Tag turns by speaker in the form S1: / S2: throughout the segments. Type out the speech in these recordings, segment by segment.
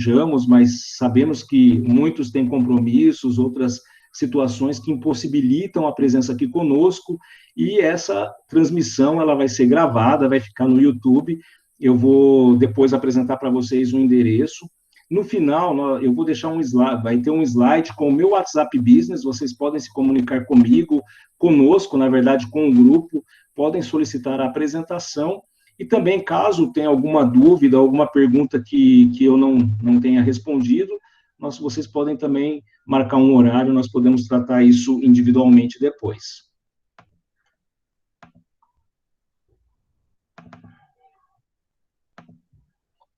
S1: desejamos, mas sabemos que muitos têm compromissos, outras situações que impossibilitam a presença aqui conosco, e essa transmissão ela vai ser gravada, vai ficar no YouTube. Eu vou depois apresentar para vocês o endereço. No final, eu vou deixar um slide, vai ter um slide com o meu WhatsApp Business, vocês podem se comunicar comigo, conosco, na verdade, com o grupo, podem solicitar a apresentação, e também, caso tenha alguma dúvida, alguma pergunta que eu não tenha respondido, vocês podem também marcar um horário, nós podemos tratar isso individualmente depois.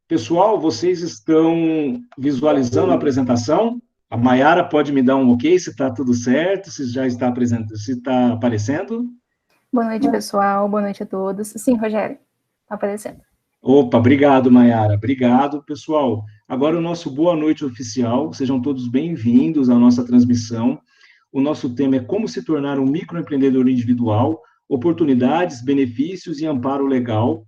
S1: Pessoal, vocês estão visualizando a apresentação? A Mayara pode me dar um ok se está tudo certo, se já está apresentando, se está aparecendo?
S2: Boa noite, pessoal. Boa noite a todos. Sim, Rogério, está aparecendo.
S1: Opa, obrigado, Mayara. Obrigado, pessoal. Agora o nosso boa noite oficial. Sejam todos bem-vindos à nossa transmissão. O nosso tema é como se tornar um microempreendedor individual, oportunidades, benefícios e amparo legal.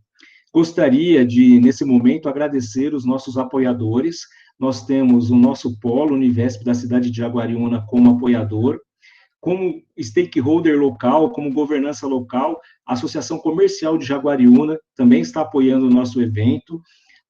S1: Gostaria de, nesse momento, agradecer os nossos apoiadores. Nós temos o nosso polo Univesp da cidade de Jaguariúna como apoiador, como stakeholder local, como governança local, a Associação Comercial de Jaguariúna também está apoiando o nosso evento.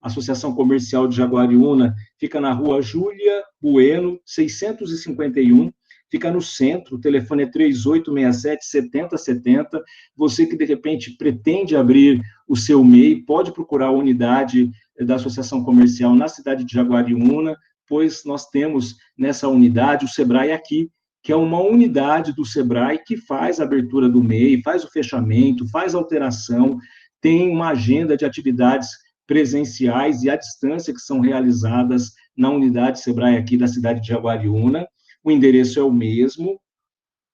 S1: A Associação Comercial de Jaguariúna fica na rua Júlia Bueno, 651, fica no centro, o telefone é 3867-7070. Você que, de repente, pretende abrir o seu MEI, pode procurar a unidade da Associação Comercial na cidade de Jaguariúna, pois nós temos nessa unidade o Sebrae aqui, que é uma unidade do Sebrae que faz a abertura do MEI, faz o fechamento, faz a alteração, tem uma agenda de atividades presenciais e à distância que são realizadas na unidade Sebrae aqui da cidade de Jaguariúna. O endereço é o mesmo.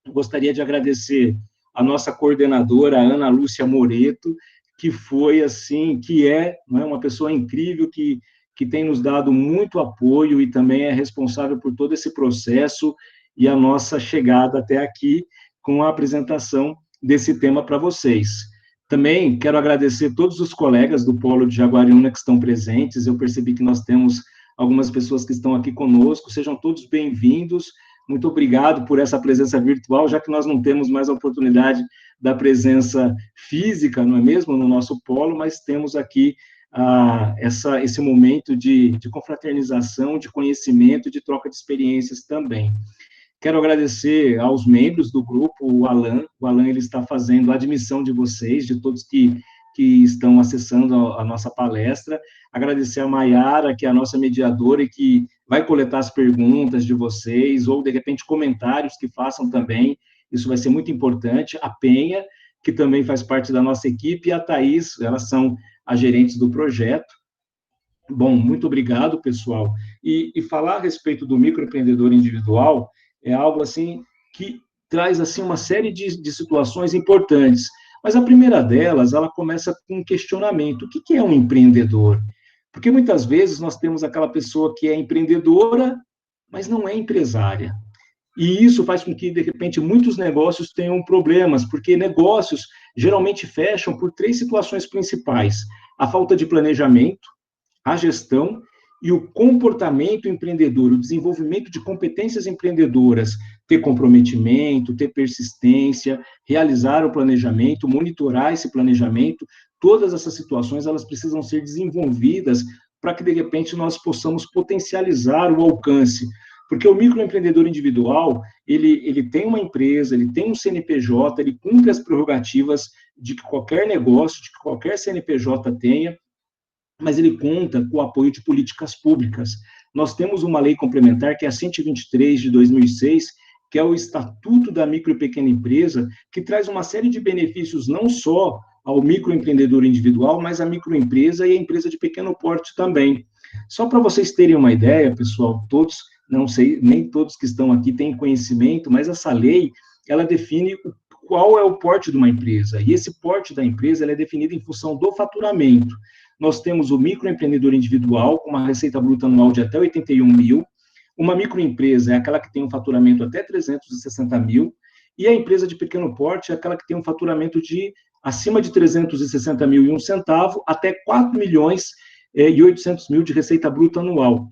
S1: Gostaria de agradecer a nossa coordenadora, Ana Lúcia Moreto, que foi, assim, que é, não é, uma pessoa incrível, que tem nos dado muito apoio e também é responsável por todo esse processo e a nossa chegada até aqui com a apresentação desse tema para vocês. Também quero agradecer todos os colegas do Polo de Jaguariúna que estão presentes. Eu percebi que nós temos algumas pessoas que estão aqui conosco. Sejam todos bem-vindos. Muito obrigado por essa presença virtual, já que nós não temos mais a oportunidade da presença física, não é mesmo, no nosso polo, mas temos aqui esse momento de confraternização, de conhecimento, de troca de experiências também. Quero agradecer aos membros do grupo, o Alan. O Alan, ele está fazendo a admissão de vocês, de todos que estão acessando a nossa palestra. Agradecer a Mayara, que é a nossa mediadora e que vai coletar as perguntas de vocês, ou, de repente, comentários que façam também. Isso vai ser muito importante. A Penha, que também faz parte da nossa equipe, e a Thaís, elas são as gerentes do projeto. Bom, muito obrigado, pessoal. E falar a respeito do microempreendedor individual é algo, assim, que traz, assim, uma série de situações importantes. Mas a primeira delas, ela começa com um questionamento. O que é um empreendedor? Porque muitas vezes nós temos aquela pessoa que é empreendedora, mas não é empresária. E isso faz com que, de repente, muitos negócios tenham problemas, porque negócios geralmente fecham por 3 situações principais: a falta de planejamento, a gestão e o comportamento empreendedor, o desenvolvimento de competências empreendedoras, ter comprometimento, ter persistência, realizar o planejamento, monitorar esse planejamento. Todas essas situações, elas precisam ser desenvolvidas para que, de repente, nós possamos potencializar o alcance. Porque o microempreendedor individual, ele tem uma empresa, ele tem um CNPJ, ele cumpre as prerrogativas de que qualquer negócio, de que qualquer CNPJ tenha, mas ele conta com o apoio de políticas públicas. Nós temos uma lei complementar, que é a 123 de 2006, que é o Estatuto da Micro e Pequena Empresa, que traz uma série de benefícios não só ao microempreendedor individual, mas à microempresa e à empresa de pequeno porte também. Só para vocês terem uma ideia, pessoal, todos, não sei, nem todos que estão aqui têm conhecimento, mas essa lei, ela define qual é o porte de uma empresa, e esse porte da empresa, ela é definido em função do faturamento. Nós temos o microempreendedor individual, com uma receita bruta anual de até 81 mil, uma microempresa é aquela que tem um faturamento até 360 mil, e a empresa de pequeno porte é aquela que tem um faturamento de acima de 360 mil e um centavo, até 4 milhões e 800 mil de receita bruta anual.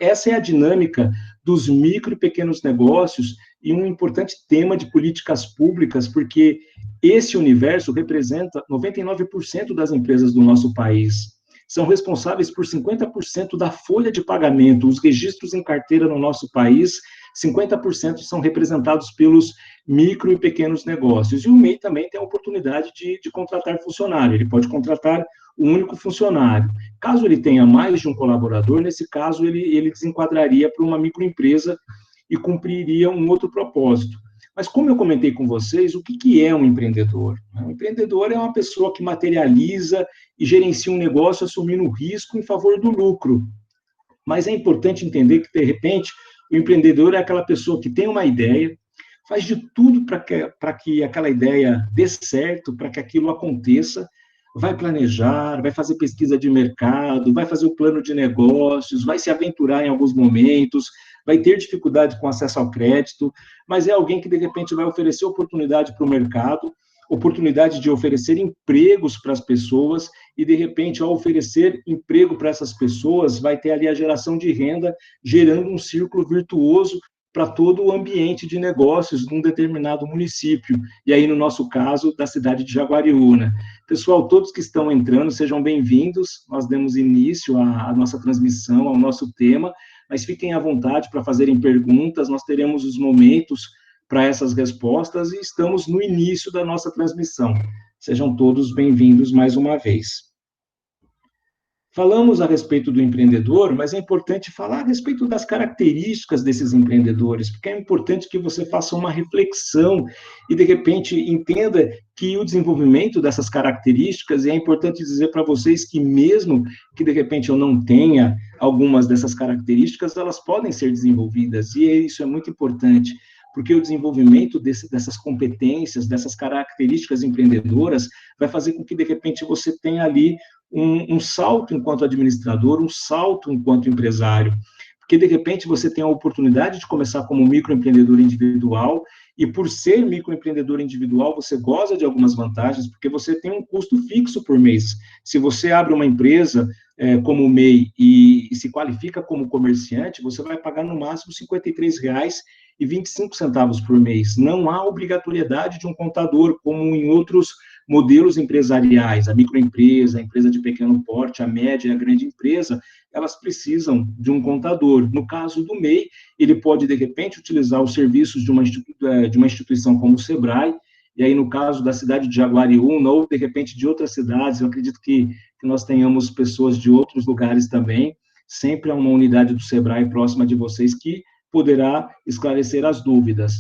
S1: Essa é a dinâmica dos micro e pequenos negócios e um importante tema de políticas públicas, porque esse universo representa 99% das empresas do nosso país. São responsáveis por 50% da folha de pagamento. Os registros em carteira no nosso país, 50% são representados pelos micro e pequenos negócios. E o MEI também tem a oportunidade de contratar funcionário. Ele pode contratar um único funcionário. Caso ele tenha mais de um colaborador, nesse caso, ele desenquadraria para uma microempresa e cumpriria um outro propósito. Mas, como eu comentei com vocês, o que é um empreendedor? Um empreendedor é uma pessoa que materializa e gerencia um negócio assumindo o risco em favor do lucro. Mas é importante entender que, de repente, o empreendedor é aquela pessoa que tem uma ideia, faz de tudo para que aquela ideia dê certo, para que aquilo aconteça, vai planejar, vai fazer pesquisa de mercado, vai fazer o plano de negócios, vai se aventurar em alguns momentos, vai ter dificuldade com acesso ao crédito, mas é alguém que, de repente, vai oferecer oportunidade para o mercado, oportunidade de oferecer empregos para as pessoas e, de repente, ao oferecer emprego para essas pessoas, vai ter ali a geração de renda, gerando um círculo virtuoso para todo o ambiente de negócios de um determinado município, e aí, no nosso caso, da cidade de Jaguariúna. Pessoal, todos que estão entrando, sejam bem-vindos, nós demos início à nossa transmissão, ao nosso tema, mas fiquem à vontade para fazerem perguntas, nós teremos os momentos para essas respostas e estamos no início da nossa transmissão. Sejam todos bem-vindos mais uma vez. Falamos a respeito do empreendedor, mas é importante falar a respeito das características desses empreendedores, porque é importante que você faça uma reflexão e, de repente, entenda que o desenvolvimento dessas características, e é importante dizer para vocês que mesmo que, de repente, eu não tenha algumas dessas características, elas podem ser desenvolvidas, e isso é muito importante, porque o desenvolvimento dessas competências, dessas características empreendedoras, vai fazer com que, de repente, você tenha ali um salto enquanto administrador, um salto enquanto empresário, porque, de repente, você tem a oportunidade de começar como microempreendedor individual, e por ser microempreendedor individual, você goza de algumas vantagens, porque você tem um custo fixo por mês. Se você abre uma empresa como MEI e se qualifica como comerciante, você vai pagar no máximo R$ 53,25 por mês. Não há obrigatoriedade de um contador, como em outros modelos empresariais. A microempresa, a empresa de pequeno porte, a média e a grande empresa, elas precisam de um contador. No caso do MEI, ele pode, de repente, utilizar os serviços de uma instituição como o SEBRAE, e aí, no caso da cidade de Jaguariúna, ou, de repente, de outras cidades, eu acredito que nós tenhamos pessoas de outros lugares também, sempre há uma unidade do SEBRAE próxima de vocês que poderá esclarecer as dúvidas.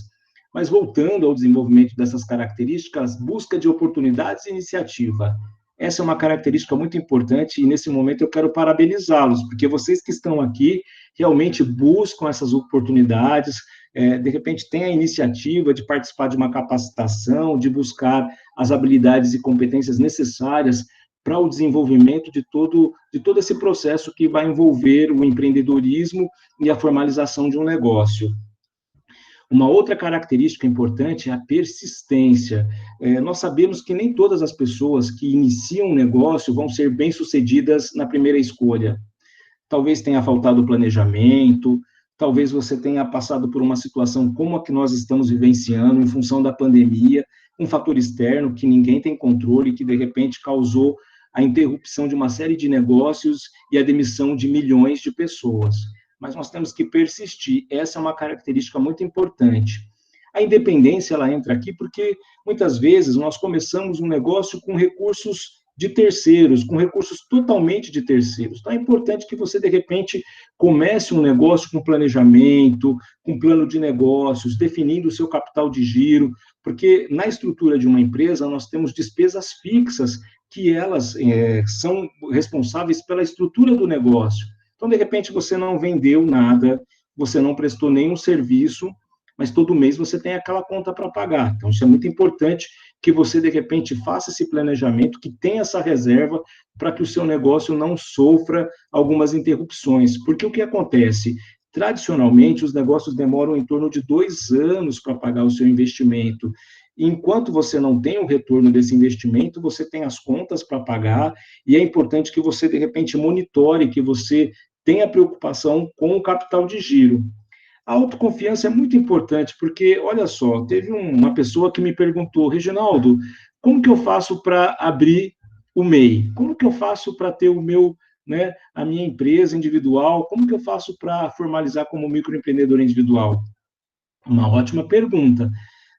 S1: Mas, voltando ao desenvolvimento dessas características, busca de oportunidades e iniciativa. Essa é uma característica muito importante e, nesse momento, eu quero parabenizá-los, porque vocês que estão aqui realmente buscam essas oportunidades, de repente têm a iniciativa de participar de uma capacitação, de buscar as habilidades e competências necessárias para o desenvolvimento de todo esse processo que vai envolver o empreendedorismo e a formalização de um negócio. Uma outra característica importante é a persistência. Nós sabemos que nem todas as pessoas que iniciam um negócio vão ser bem-sucedidas na primeira escolha. Talvez tenha faltado planejamento, talvez você tenha passado por uma situação como a que nós estamos vivenciando, em função da pandemia, um fator externo que ninguém tem controle, que de repente causou a interrupção de uma série de negócios e a demissão de milhões de pessoas. Mas nós temos que persistir, essa é uma característica muito importante. A independência, ela entra aqui porque, muitas vezes, nós começamos um negócio com recursos de terceiros, com recursos totalmente de terceiros. Então, é importante que você, de repente, comece um negócio com planejamento, com plano de negócios, definindo o seu capital de giro, porque na estrutura de uma empresa, nós temos despesas fixas, que elas são responsáveis pela estrutura do negócio. Então, de repente, você não vendeu nada, você não prestou nenhum serviço, mas todo mês você tem aquela conta para pagar. Então, isso é muito importante que você, de repente, faça esse planejamento, que tenha essa reserva para que o seu negócio não sofra algumas interrupções. Porque o que acontece? Tradicionalmente, os negócios demoram em torno de 2 anos para pagar o seu investimento. enquanto você não tem o retorno desse investimento, você tem as contas para pagar, e é importante que você, de repente, monitore, que você tenha preocupação com o capital de giro. A autoconfiança é muito importante, porque, olha só, teve uma pessoa que me perguntou, Reginaldo, como que eu faço para abrir o MEI? Como que eu faço para ter o meu, né, a minha empresa individual? Como que eu faço para formalizar como microempreendedor individual? Uma ótima pergunta,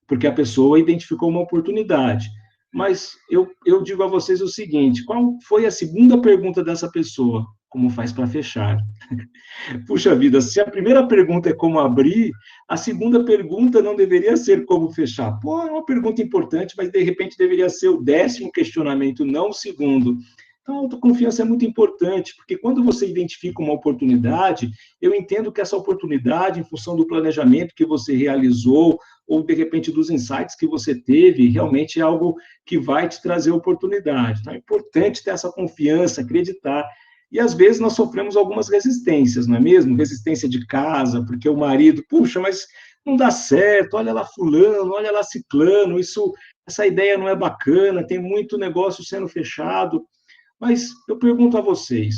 S1: porque a pessoa identificou uma oportunidade. Mas eu digo a vocês o seguinte: qual foi a segunda pergunta dessa pessoa? Como faz para fechar? Puxa vida, se a primeira pergunta é como abrir, a segunda pergunta não deveria ser como fechar. Pô, é uma pergunta importante, mas de repente deveria ser o 10º questionamento, não o segundo. Então, a autoconfiança é muito importante, porque quando você identifica uma oportunidade, eu entendo que essa oportunidade, em função do planejamento que você realizou, ou de repente dos insights que você teve, realmente é algo que vai te trazer oportunidade. Então, é importante ter essa confiança, acreditar. E às vezes nós sofremos algumas resistências, não é mesmo? Resistência de casa, porque o marido, puxa, mas não dá certo, olha lá fulano, olha lá ciclano, essa ideia não é bacana, tem muito negócio sendo fechado. Mas eu pergunto a vocês,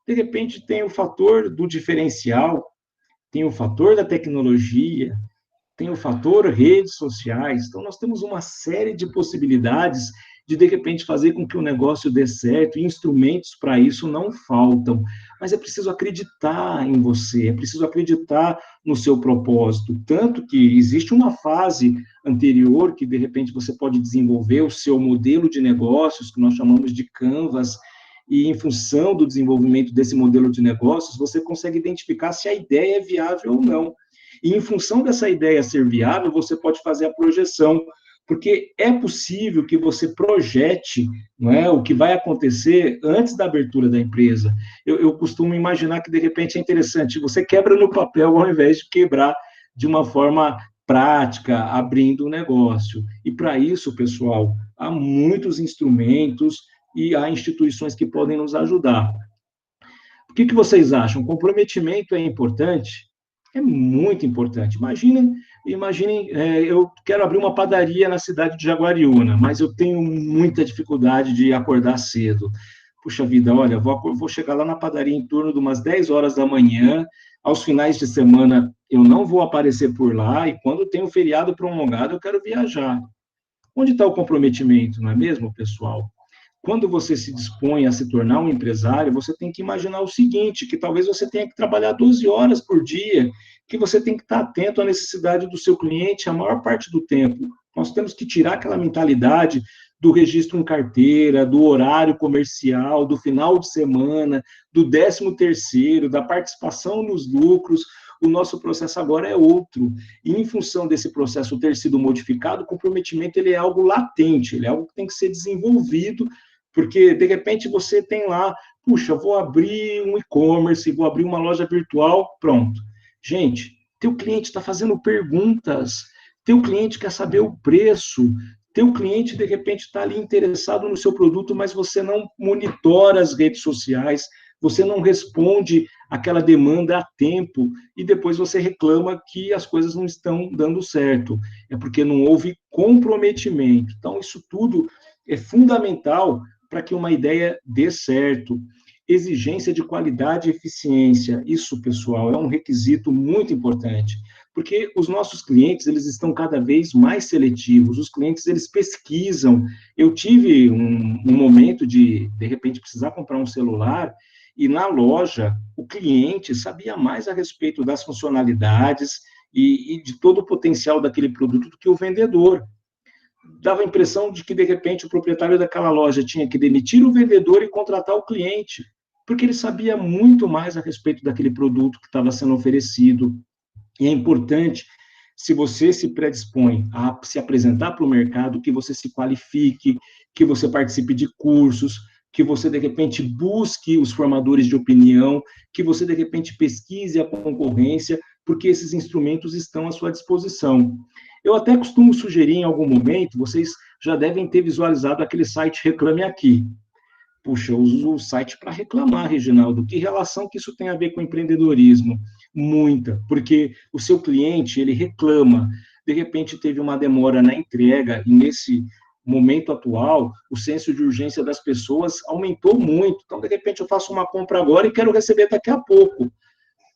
S1: de repente tem o fator do diferencial, tem o fator da tecnologia, tem o fator redes sociais. Então, nós temos uma série de possibilidades de repente, fazer com que o negócio dê certo, e instrumentos para isso não faltam. Mas é preciso acreditar em você, é preciso acreditar no seu propósito. Tanto que existe uma fase anterior que, de repente, você pode desenvolver o seu modelo de negócios, que nós chamamos de Canvas, e em função do desenvolvimento desse modelo de negócios, você consegue identificar se a ideia é viável ou não. E em função dessa ideia ser viável, você pode fazer a projeção, porque é possível que você projete, não é, o que vai acontecer antes da abertura da empresa. Eu costumo imaginar que, de repente, é interessante, você quebra no papel ao invés de quebrar de uma forma prática, abrindo o negócio. E para isso, pessoal, há muitos instrumentos e há instituições que podem nos ajudar. O que vocês acham? Comprometimento é importante? É muito importante. Imaginem, eu quero abrir uma padaria na cidade de Jaguariúna, mas eu tenho muita dificuldade de acordar cedo. Puxa vida, olha, vou chegar lá na padaria em torno de umas 10 horas da manhã, aos finais de semana eu não vou aparecer por lá, e quando tem um feriado prolongado eu quero viajar. Onde está o comprometimento, não é mesmo, pessoal? Quando você se dispõe a se tornar um empresário, você tem que imaginar o seguinte, que talvez você tenha que trabalhar 12 horas por dia, que você tem que estar atento à necessidade do seu cliente a maior parte do tempo. Nós temos que tirar aquela mentalidade do registro em carteira, do horário comercial, do final de semana, do 13º, da participação nos lucros. O nosso processo agora é outro. E em função desse processo ter sido modificado, o comprometimento ele é algo latente, ele é algo que tem que ser desenvolvido, porque, de repente, você tem lá, puxa, vou abrir um e-commerce, vou abrir uma loja virtual, pronto. Gente, teu cliente está fazendo perguntas, teu cliente quer saber o preço, teu cliente, de repente, está ali interessado no seu produto, mas você não monitora as redes sociais, você não responde aquela demanda a tempo, e depois você reclama que as coisas não estão dando certo. É porque não houve comprometimento. Então, isso tudo é fundamental para que uma ideia dê certo. Exigência de qualidade e eficiência. Isso, pessoal, é um requisito muito importante, porque os nossos clientes, eles estão cada vez mais seletivos, os clientes, eles pesquisam. Eu tive um momento de repente, precisar comprar um celular, e na loja, o cliente sabia mais a respeito das funcionalidades e de todo o potencial daquele produto do que o vendedor. Dava a impressão de que, de repente, o proprietário daquela loja tinha que demitir o vendedor e contratar o cliente, porque ele sabia muito mais a respeito daquele produto que estava sendo oferecido. E é importante, se você se predispõe a se apresentar para o mercado, que você se qualifique, que você participe de cursos, que você, de repente, busque os formadores de opinião, que você, de repente, pesquise a concorrência, porque esses instrumentos estão à sua disposição. Eu até costumo sugerir em algum momento, vocês já devem ter visualizado aquele site Reclame Aqui. Puxa, eu uso o site para reclamar, Reginaldo. Que relação que isso tem a ver com empreendedorismo? Muita, porque o seu cliente, ele reclama. de repente teve uma demora na entrega, e nesse momento atual, o senso de urgência das pessoas aumentou muito. Então, de repente, eu faço uma compra agora e quero receber daqui a pouco.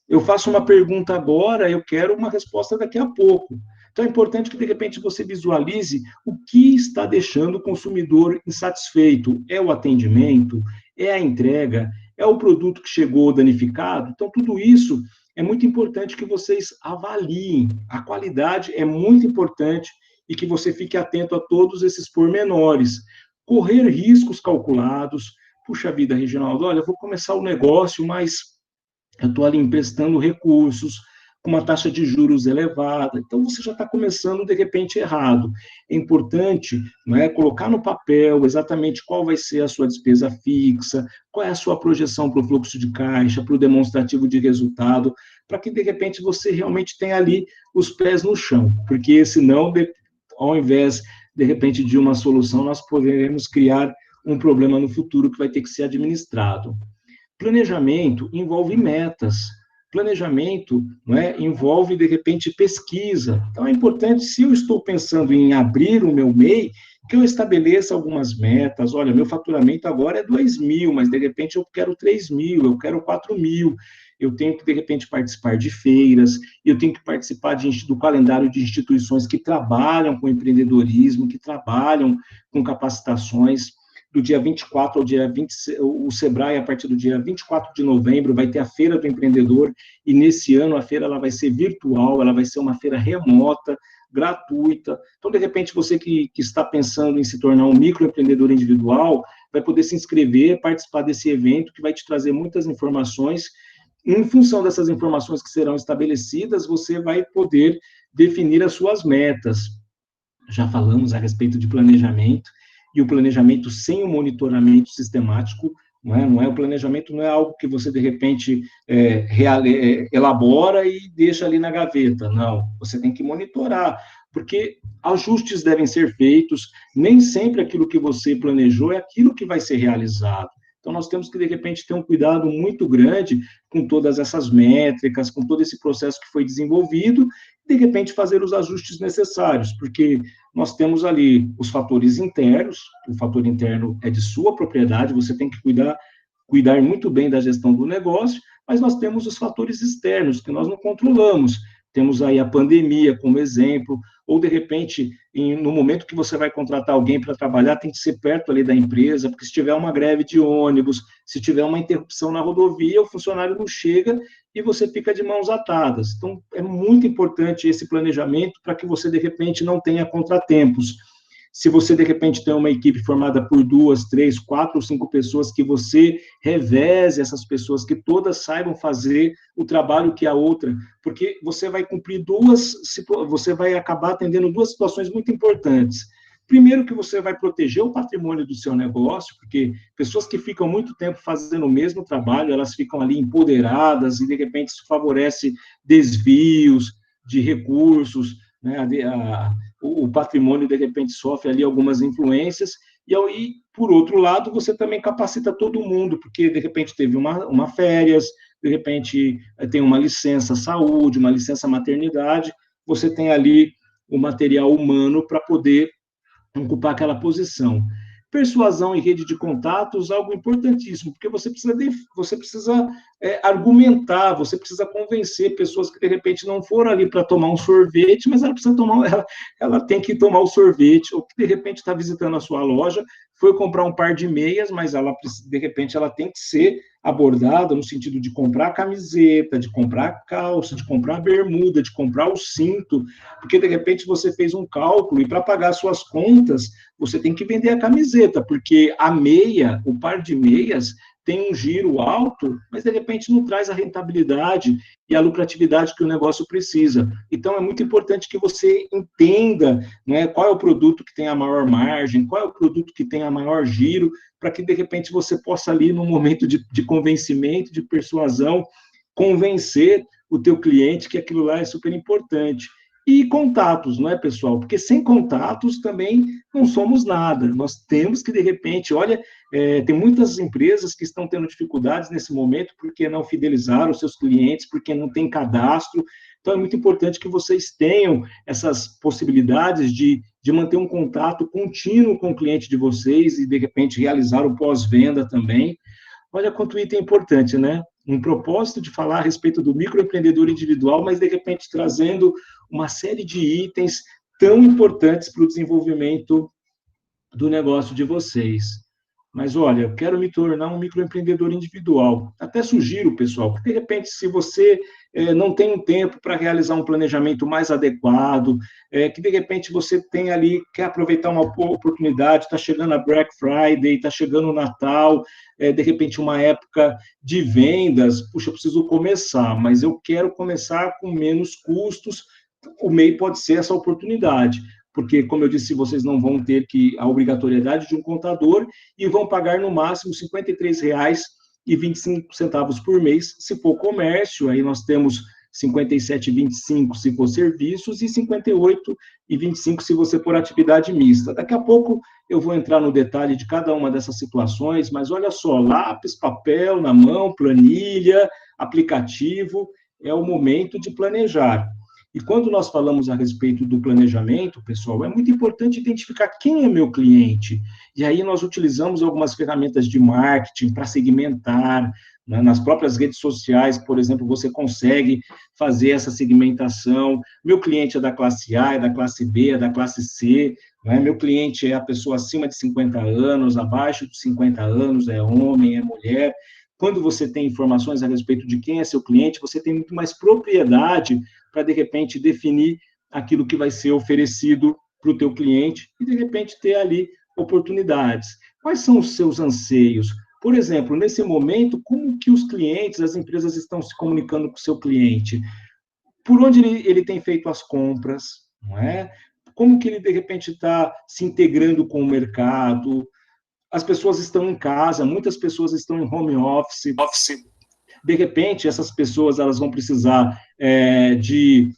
S1: Eu faço uma pergunta agora, eu quero uma resposta daqui a pouco. Então, é importante que, de repente, você visualize o que está deixando o consumidor insatisfeito. É o atendimento? É a entrega? É o produto que chegou danificado? Então, tudo isso é muito importante que vocês avaliem. A qualidade é muito importante e que você fique atento a todos esses pormenores. Correr riscos calculados. Puxa vida, Reginaldo, olha, eu vou começar o negócio, mas eu estou ali emprestando recursos com uma taxa de juros elevada, então você já está começando, de repente, errado. É importante, não é, colocar no papel exatamente qual vai ser a sua despesa fixa, qual é a sua projeção para o fluxo de caixa, para o demonstrativo de resultado, para que, de repente, você realmente tenha ali os pés no chão, porque senão, ao invés, de repente, de uma solução, nós poderemos criar um problema no futuro que vai ter que ser administrado. Planejamento envolve metas. Planejamento, não é, envolve, de repente, pesquisa. Então, é importante, se eu estou pensando em abrir o meu MEI, que eu estabeleça algumas metas. Olha, meu faturamento agora é 2.000, mas, de repente, eu quero 3.000, eu quero 4.000. Eu tenho que, de repente, participar de feiras, eu tenho que participar do calendário de instituições que trabalham com empreendedorismo, que trabalham com capacitações. Do dia 24 ao dia 20, o Sebrae, a partir do dia 24 de novembro, vai ter a Feira do Empreendedor, e nesse ano a feira ela vai ser virtual, ela vai ser uma feira remota, gratuita. Então, de repente, você que está pensando em se tornar um microempreendedor individual, vai poder se inscrever, participar desse evento, que vai te trazer muitas informações. Em função dessas informações que serão estabelecidas, você vai poder definir as suas metas. Já falamos a respeito de planejamento, e o planejamento sem o monitoramento sistemático, não é o planejamento, não é algo que você, de repente, elabora e deixa ali na gaveta, não, você tem que monitorar, porque ajustes devem ser feitos, nem sempre aquilo que você planejou é aquilo que vai ser realizado. Então, nós temos que, de repente, ter um cuidado muito grande com todas essas métricas, com todo esse processo que foi desenvolvido, e, de repente, fazer os ajustes necessários, porque nós temos ali os fatores internos, o fator interno é de sua propriedade, você tem que cuidar muito bem da gestão do negócio, mas nós temos os fatores externos, que nós não controlamos. Temos aí a pandemia como exemplo, ou de repente, no momento que você vai contratar alguém para trabalhar, tem que ser perto ali da empresa, porque se tiver uma greve de ônibus, se tiver uma interrupção na rodovia, o funcionário não chega e você fica de mãos atadas. Então, é muito importante esse planejamento para que você, de repente, não tenha contratempos. Se você, de repente, tem uma equipe formada por 2, 3, 4 ou 5 pessoas, que você reveze essas pessoas, que todas saibam fazer o trabalho que a outra, porque você vai cumprir você vai acabar atendendo duas situações muito importantes. Primeiro, que você vai proteger o patrimônio do seu negócio, porque pessoas que ficam muito tempo fazendo o mesmo trabalho, elas ficam ali empoderadas e, de repente, isso favorece desvios de recursos, né, o patrimônio, de repente, sofre ali algumas influências, e aí, por outro lado, você também capacita todo mundo, porque, de repente, teve uma férias, de repente, tem uma licença saúde, uma licença maternidade, você tem ali o material humano para poder ocupar aquela posição. Persuasão em rede de contatos, algo importantíssimo, porque você precisa argumentar, você precisa convencer pessoas que, de repente, não foram ali para tomar um sorvete, mas ela tem que tomar o sorvete, ou que, de repente, está visitando a sua loja, foi comprar um par de meias, mas ela, de repente, ela tem que ser abordada no sentido de comprar camiseta, de comprar calça, de comprar bermuda, de comprar o cinto, porque, de repente, você fez um cálculo e, para pagar suas contas, você tem que vender a camiseta, porque a meia, o par de meias, tem um giro alto, mas, de repente, não traz a rentabilidade e a lucratividade que o negócio precisa. Então, é muito importante que você entenda, né, qual é o produto que tem a maior margem, qual é o produto que tem a maior giro, para que, de repente, você possa ali, no momento de convencimento, de persuasão, convencer o teu cliente que aquilo lá é super importante. E contatos, não é, pessoal? Porque sem contatos também não somos nada. Nós temos que, de repente, olha, tem muitas empresas que estão tendo dificuldades nesse momento porque não fidelizaram os seus clientes, porque não tem cadastro, Então, é muito importante que vocês tenham essas possibilidades de manter um contato contínuo com o cliente de vocês e, de repente, realizar o pós-venda também. Olha quanto item importante, né? Um propósito de falar a respeito do microempreendedor individual, mas, de repente, trazendo uma série de itens tão importantes para o desenvolvimento do negócio de vocês. Mas, olha, eu quero me tornar um microempreendedor individual. Até sugiro, pessoal, que, de repente, se você não tem um tempo para realizar um planejamento mais adequado, que, de repente, você tem ali, quer aproveitar uma oportunidade, está chegando a Black Friday, está chegando o Natal, de repente, uma época de vendas, puxa, eu preciso começar, mas eu quero começar com menos custos, o MEI pode ser essa oportunidade. Porque, como eu disse, vocês não vão ter a obrigatoriedade de um contador e vão pagar no máximo R$ 53,25 por mês, se for comércio, aí nós temos R$ 57,25 se for serviços e R$ 58,25 se você for atividade mista. Daqui a pouco eu vou entrar no detalhe de cada uma dessas situações, mas olha só, lápis, papel na mão, planilha, aplicativo, é o momento de planejar. E quando nós falamos a respeito do planejamento, pessoal, é muito importante identificar quem é meu cliente. E aí nós utilizamos algumas ferramentas de marketing para segmentar, né? Nas próprias redes sociais, por exemplo, você consegue fazer essa segmentação. Meu cliente é da classe A, é da classe B, é da classe C, né? Meu cliente é a pessoa acima de 50 anos, abaixo de 50 anos, é homem, é mulher. Quando você tem informações a respeito de quem é seu cliente, você tem muito mais propriedade para, de repente, definir aquilo que vai ser oferecido para o teu cliente e, de repente, ter ali oportunidades. Quais são os seus anseios? Por exemplo, nesse momento, como que os clientes, as empresas estão se comunicando com o seu cliente? Por onde ele tem feito as compras, não é? Como que ele, de repente, está se integrando com o mercado? As pessoas estão em casa, muitas pessoas estão em home office. De repente, essas pessoas elas vão precisar de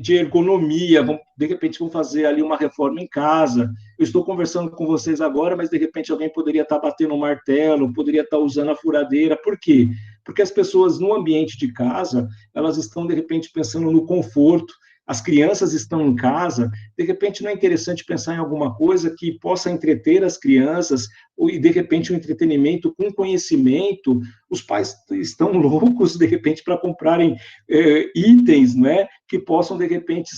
S1: ergonomia, de repente vão fazer ali uma reforma em casa. Eu estou conversando com vocês agora, mas de repente alguém poderia estar batendo um martelo, poderia estar usando a furadeira. Por quê? Porque as pessoas no ambiente de casa, elas estão de repente pensando no conforto, as crianças estão em casa, de repente não é interessante pensar em alguma coisa que possa entreter as crianças, e de repente um entretenimento com conhecimento. Os pais estão loucos, de repente, para comprarem itens, né, que possam, de repente,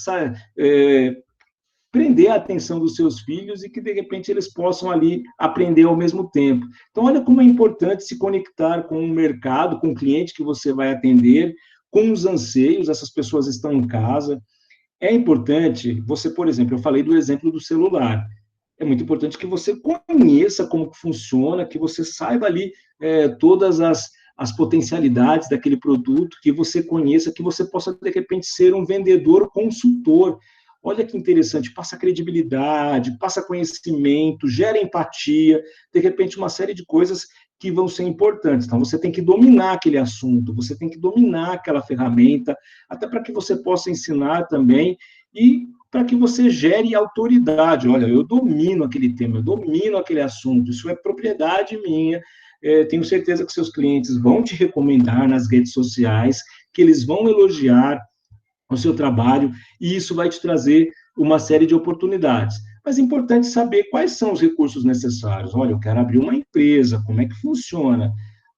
S1: prender a atenção dos seus filhos e que, de repente, eles possam ali aprender ao mesmo tempo. Então, olha como é importante se conectar com o mercado, com o cliente que você vai atender, com os anseios, essas pessoas estão em casa. É importante, você, por exemplo, eu falei do exemplo do celular, é muito importante que você conheça como que funciona, que você saiba ali todas as potencialidades daquele produto, que você conheça, que você possa, de repente, ser um vendedor consultor. Olha que interessante, passa credibilidade, passa conhecimento, gera empatia, de repente uma série de coisas que vão ser importantes. Então, você tem que dominar aquele assunto, você tem que dominar aquela ferramenta, até para que você possa ensinar também e para que você gere autoridade. Olha, eu domino aquele tema, eu domino aquele assunto, isso é propriedade minha. Tenho certeza que seus clientes vão te recomendar nas redes sociais, que eles vão elogiar o seu trabalho, e isso vai te trazer uma série de oportunidades. Mas é importante saber quais são os recursos necessários. Olha, eu quero abrir uma empresa, como é que funciona?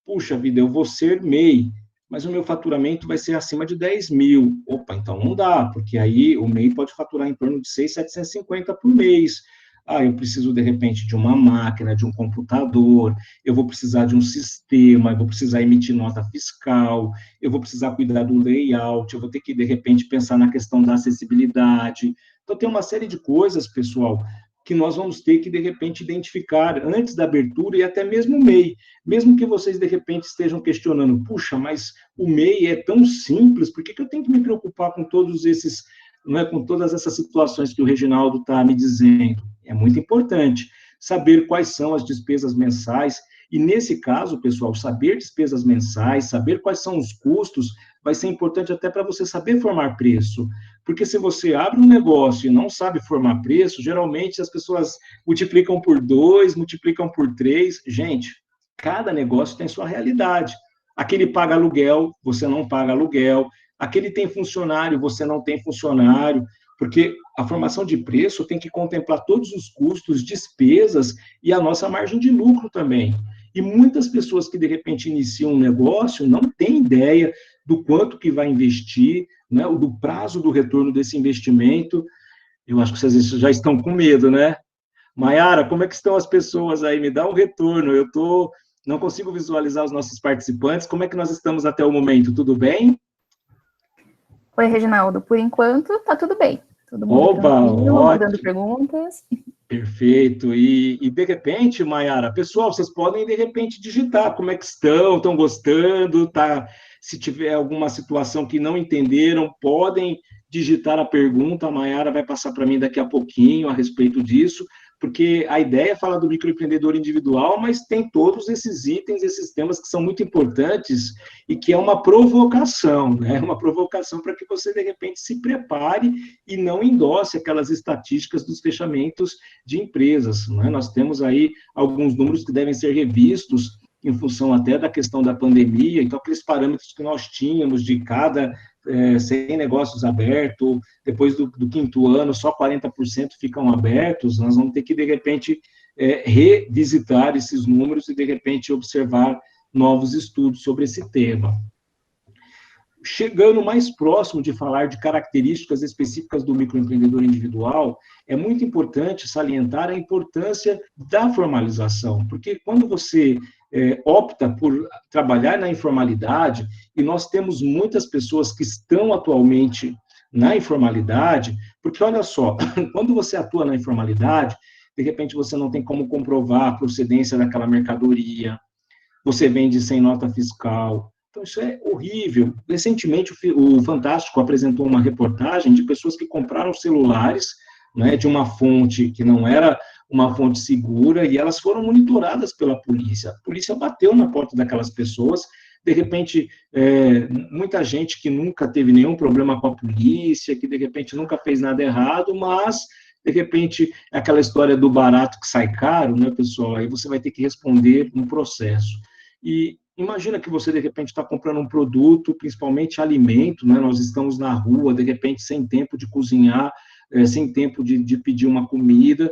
S1: Puxa vida, eu vou ser MEI, mas o meu faturamento vai ser acima de 10 mil. Opa, então não dá, porque aí o MEI pode faturar em torno de 6.750 por mês. Ah, eu preciso, de repente, de uma máquina, de um computador, eu vou precisar de um sistema, eu vou precisar emitir nota fiscal, eu vou precisar cuidar do layout, eu vou ter que, de repente, pensar na questão da acessibilidade. Então, tem uma série de coisas, pessoal, que nós vamos ter que, de repente, identificar antes da abertura e até mesmo o MEI. Mesmo que vocês, de repente, estejam questionando, puxa, mas o MEI é tão simples, por que eu tenho que me preocupar com todos esses, não é, com todas essas situações que o Reginaldo está me dizendo? É muito importante saber quais são as despesas mensais, e nesse caso, pessoal, saber despesas mensais, saber quais são os custos, vai ser importante até para você saber formar preço. Porque se você abre um negócio e não sabe formar preço, geralmente as pessoas multiplicam por 2, multiplicam por 3. Gente, cada negócio tem sua realidade. Aquele paga aluguel, você não paga aluguel. aquele tem funcionário, você não tem funcionário, porque a formação de preço tem que contemplar todos os custos, despesas e a nossa margem de lucro também. E muitas pessoas que, de repente, iniciam um negócio não têm ideia do quanto que vai investir, né, do prazo do retorno desse investimento. Eu acho que vocês já estão com medo, né? Maiara, como é que estão as pessoas aí? Me dá um retorno. Não consigo visualizar os nossos participantes. Como é que nós estamos até o momento? Tudo bem?
S2: Oi, Reginaldo. Por enquanto, tá tudo bem. Todo mundo
S1: Oba,
S2: tranquilo,
S1: ótimo.
S2: mandando perguntas.
S1: Perfeito. E de repente, Maiara, pessoal, vocês podem, de repente, digitar como é que estão gostando, tá? Se tiver alguma situação que não entenderam, podem digitar a pergunta, a Maiara vai passar para mim daqui a pouquinho a respeito disso, porque a ideia é falar do microempreendedor individual, mas tem todos esses itens, esses temas que são muito importantes e que é uma provocação, né? Uma provocação para que você, de repente, se prepare e não endosse aquelas estatísticas dos fechamentos de empresas, né? Nós temos aí alguns números que devem ser revistos em função até da questão da pandemia, então aqueles parâmetros que nós tínhamos de cada 100 negócios abertos, depois do 5º ano, só 40% ficam abertos, nós vamos ter que, de repente, revisitar esses números e, de repente, observar novos estudos sobre esse tema. Chegando mais próximo de falar de características específicas do microempreendedor individual, é muito importante salientar a importância da formalização, porque quando você opta por trabalhar na informalidade, e nós temos muitas pessoas que estão atualmente na informalidade, porque olha só, quando você atua na informalidade, de repente você não tem como comprovar a procedência daquela mercadoria, você vende sem nota fiscal. Então, isso é horrível. Recentemente, o Fantástico apresentou uma reportagem de pessoas que compraram celulares, né, de uma fonte que não era uma fonte segura, e elas foram monitoradas pela polícia. A polícia bateu na porta daquelas pessoas, de repente, muita gente que nunca teve nenhum problema com a polícia, que de repente nunca fez nada errado, mas de repente, aquela história do barato que sai caro, né, pessoal? Aí você vai ter que responder um processo. E imagina que você, de repente, está comprando um produto, principalmente alimento, né? Nós estamos na rua, de repente, sem tempo de cozinhar, sem tempo de pedir uma comida,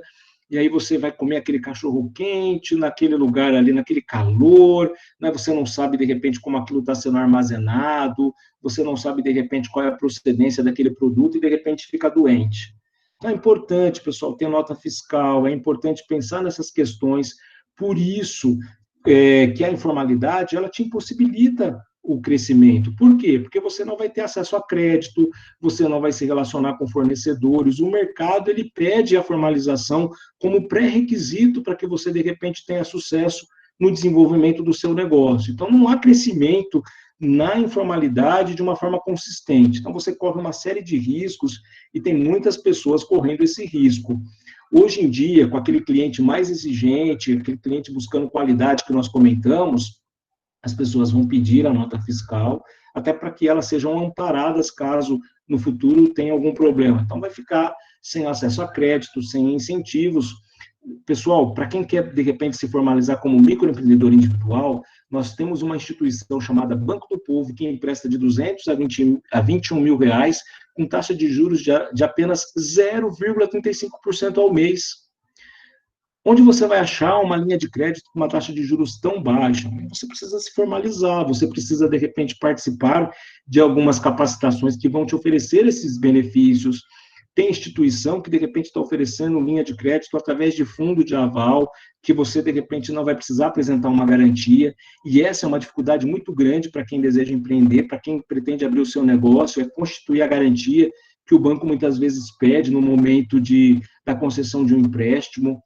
S1: e aí você vai comer aquele cachorro quente, naquele lugar ali, naquele calor, né? Você não sabe, de repente, como aquilo está sendo armazenado, você não sabe, de repente, qual é a procedência daquele produto, e, de repente, fica doente. Então, é importante, pessoal, ter nota fiscal, é importante pensar nessas questões, por isso que a informalidade, ela te impossibilita o crescimento. Por quê? Porque você não vai ter acesso a crédito, você não vai se relacionar com fornecedores, o mercado, ele pede a formalização como pré-requisito para que você, de repente, tenha sucesso no desenvolvimento do seu negócio. Então, não há crescimento na informalidade de uma forma consistente. Então, você corre uma série de riscos e tem muitas pessoas correndo esse risco. Hoje em dia, com aquele cliente mais exigente, aquele cliente buscando qualidade que nós comentamos, as pessoas vão pedir a nota fiscal, até para que elas sejam amparadas caso no futuro tenha algum problema. Então, vai ficar sem acesso a crédito, sem incentivos. Pessoal, para quem quer, de repente, se formalizar como microempreendedor individual, nós temos uma instituição chamada Banco do Povo, que empresta de 200 a 21 mil reais, com taxa de juros de apenas 0,35% ao mês. Onde você vai achar uma linha de crédito com uma taxa de juros tão baixa? Você precisa se formalizar, você precisa, de repente, participar de algumas capacitações que vão te oferecer esses benefícios. Tem instituição que, de repente, está oferecendo linha de crédito através de fundo de aval, que você, de repente, não vai precisar apresentar uma garantia, e essa é uma dificuldade muito grande para quem deseja empreender, para quem pretende abrir o seu negócio, é constituir a garantia que o banco muitas vezes pede no momento da concessão de um empréstimo.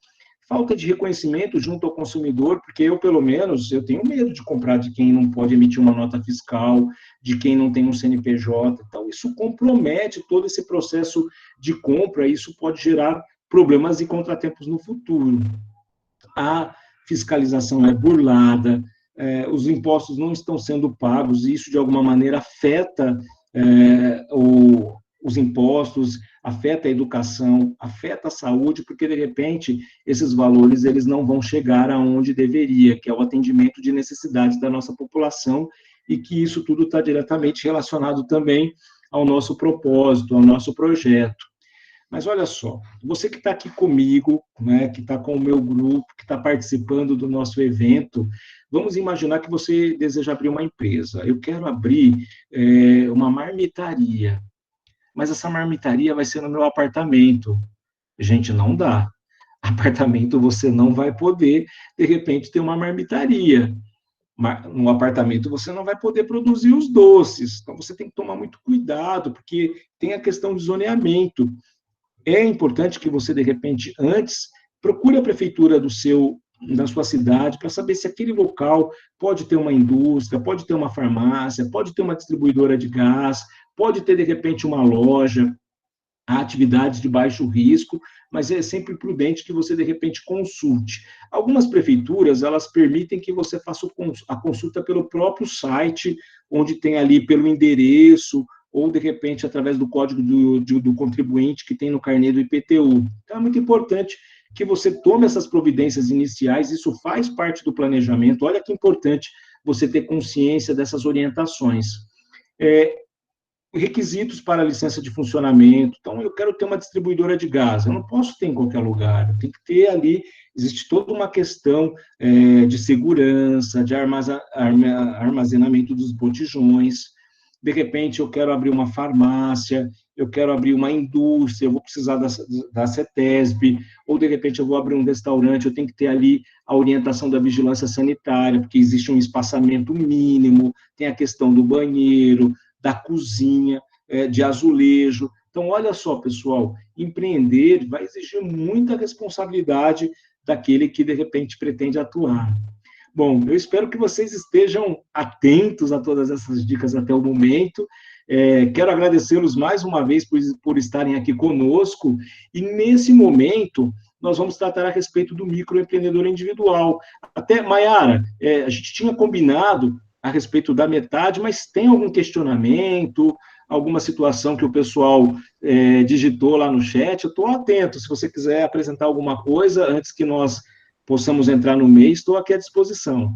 S1: Falta de reconhecimento junto ao consumidor, porque eu, pelo menos, eu tenho medo de comprar de quem não pode emitir uma nota fiscal, de quem não tem um CNPJ. Então, isso compromete todo esse processo de compra, e isso pode gerar problemas e contratempos no futuro. A fiscalização é burlada, os impostos não estão sendo pagos, e isso, de alguma maneira, afeta os impostos, afeta a educação, afeta a saúde, porque, de repente, esses valores eles não vão chegar aonde deveria, que é o atendimento de necessidades da nossa população, e que isso tudo está diretamente relacionado também ao nosso propósito, ao nosso projeto. Mas olha só, você que está aqui comigo, né, que está com o meu grupo, que está participando do nosso evento, vamos imaginar que você deseja abrir uma empresa. Eu quero abrir uma marmitaria, mas essa marmitaria vai ser no meu apartamento. Gente, não dá. Apartamento você não vai poder, de repente, ter uma marmitaria. No apartamento você não vai poder produzir os doces. Então você tem que tomar muito cuidado, porque tem a questão de zoneamento. É importante que você, de repente, antes, procure a prefeitura da sua cidade para saber se aquele local pode ter uma indústria, pode ter uma farmácia, pode ter uma distribuidora de gás, pode ter, de repente, uma loja. Há atividades de baixo risco, mas é sempre prudente que você, de repente, consulte. Algumas prefeituras, elas permitem que você faça a consulta pelo próprio site, onde tem ali pelo endereço, ou, de repente, através do código do contribuinte que tem no carnê do IPTU. Então, é muito importante que você tome essas providências iniciais, isso faz parte do planejamento. Olha que importante você ter consciência dessas orientações. Requisitos para a licença de funcionamento. Então, eu quero ter uma distribuidora de gás. Eu não posso ter em qualquer lugar. Eu tenho que ter ali, existe toda uma questão de segurança, de armazenamento dos botijões. De repente, eu quero abrir uma farmácia, eu quero abrir uma indústria, eu vou precisar da CETESB, ou, de repente, eu vou abrir um restaurante, eu tenho que ter ali a orientação da vigilância sanitária, porque existe um espaçamento mínimo, tem a questão do banheiro, da cozinha, de azulejo. Então, olha só, pessoal, empreender vai exigir muita responsabilidade daquele que, de repente, pretende atuar. Bom, eu espero que vocês estejam atentos a todas essas dicas até o momento. Quero agradecê-los mais uma vez por estarem aqui conosco. E, nesse momento, nós vamos tratar a respeito do microempreendedor individual. Até, Maiara, a gente tinha combinado a respeito da metade, mas tem algum questionamento, alguma situação que o pessoal digitou lá no chat? Eu estou atento, se você quiser apresentar alguma coisa, antes que nós possamos entrar no mês, estou aqui à disposição.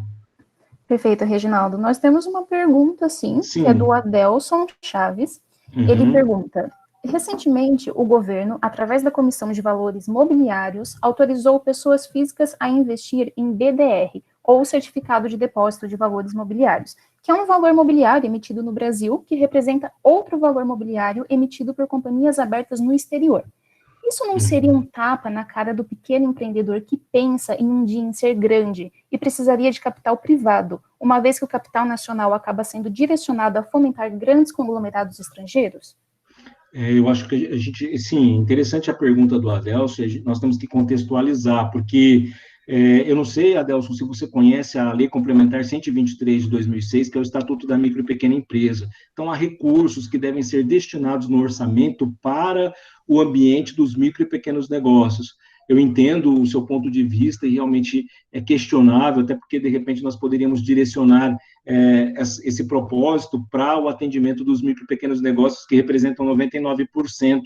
S2: Perfeito, Reginaldo. Nós temos uma pergunta, sim, que é do Adelson Chaves. Ele pergunta: recentemente, o governo, através da Comissão de Valores Mobiliários, autorizou pessoas físicas a investir em BDR, ou Certificado de Depósito de Valores Mobiliários, que é um valor mobiliário emitido no Brasil, que representa outro valor mobiliário emitido por companhias abertas no exterior. Isso não seria um tapa na cara do pequeno empreendedor que pensa em um dia em ser grande e precisaria de capital privado, uma vez que o capital nacional acaba sendo direcionado a fomentar grandes conglomerados estrangeiros?
S1: Eu acho que a gente, sim, interessante a pergunta do Adelson, nós temos que contextualizar, porque eu não sei, Adelson, se você conhece a Lei Complementar 123 de 2006, que é o Estatuto da Micro e Pequena Empresa. Então, há recursos que devem ser destinados no orçamento para o ambiente dos micro e pequenos negócios. Eu entendo o seu ponto de vista e realmente é questionável, até porque, de repente, nós poderíamos direcionar esse propósito para o atendimento dos micro e pequenos negócios, que representam 99%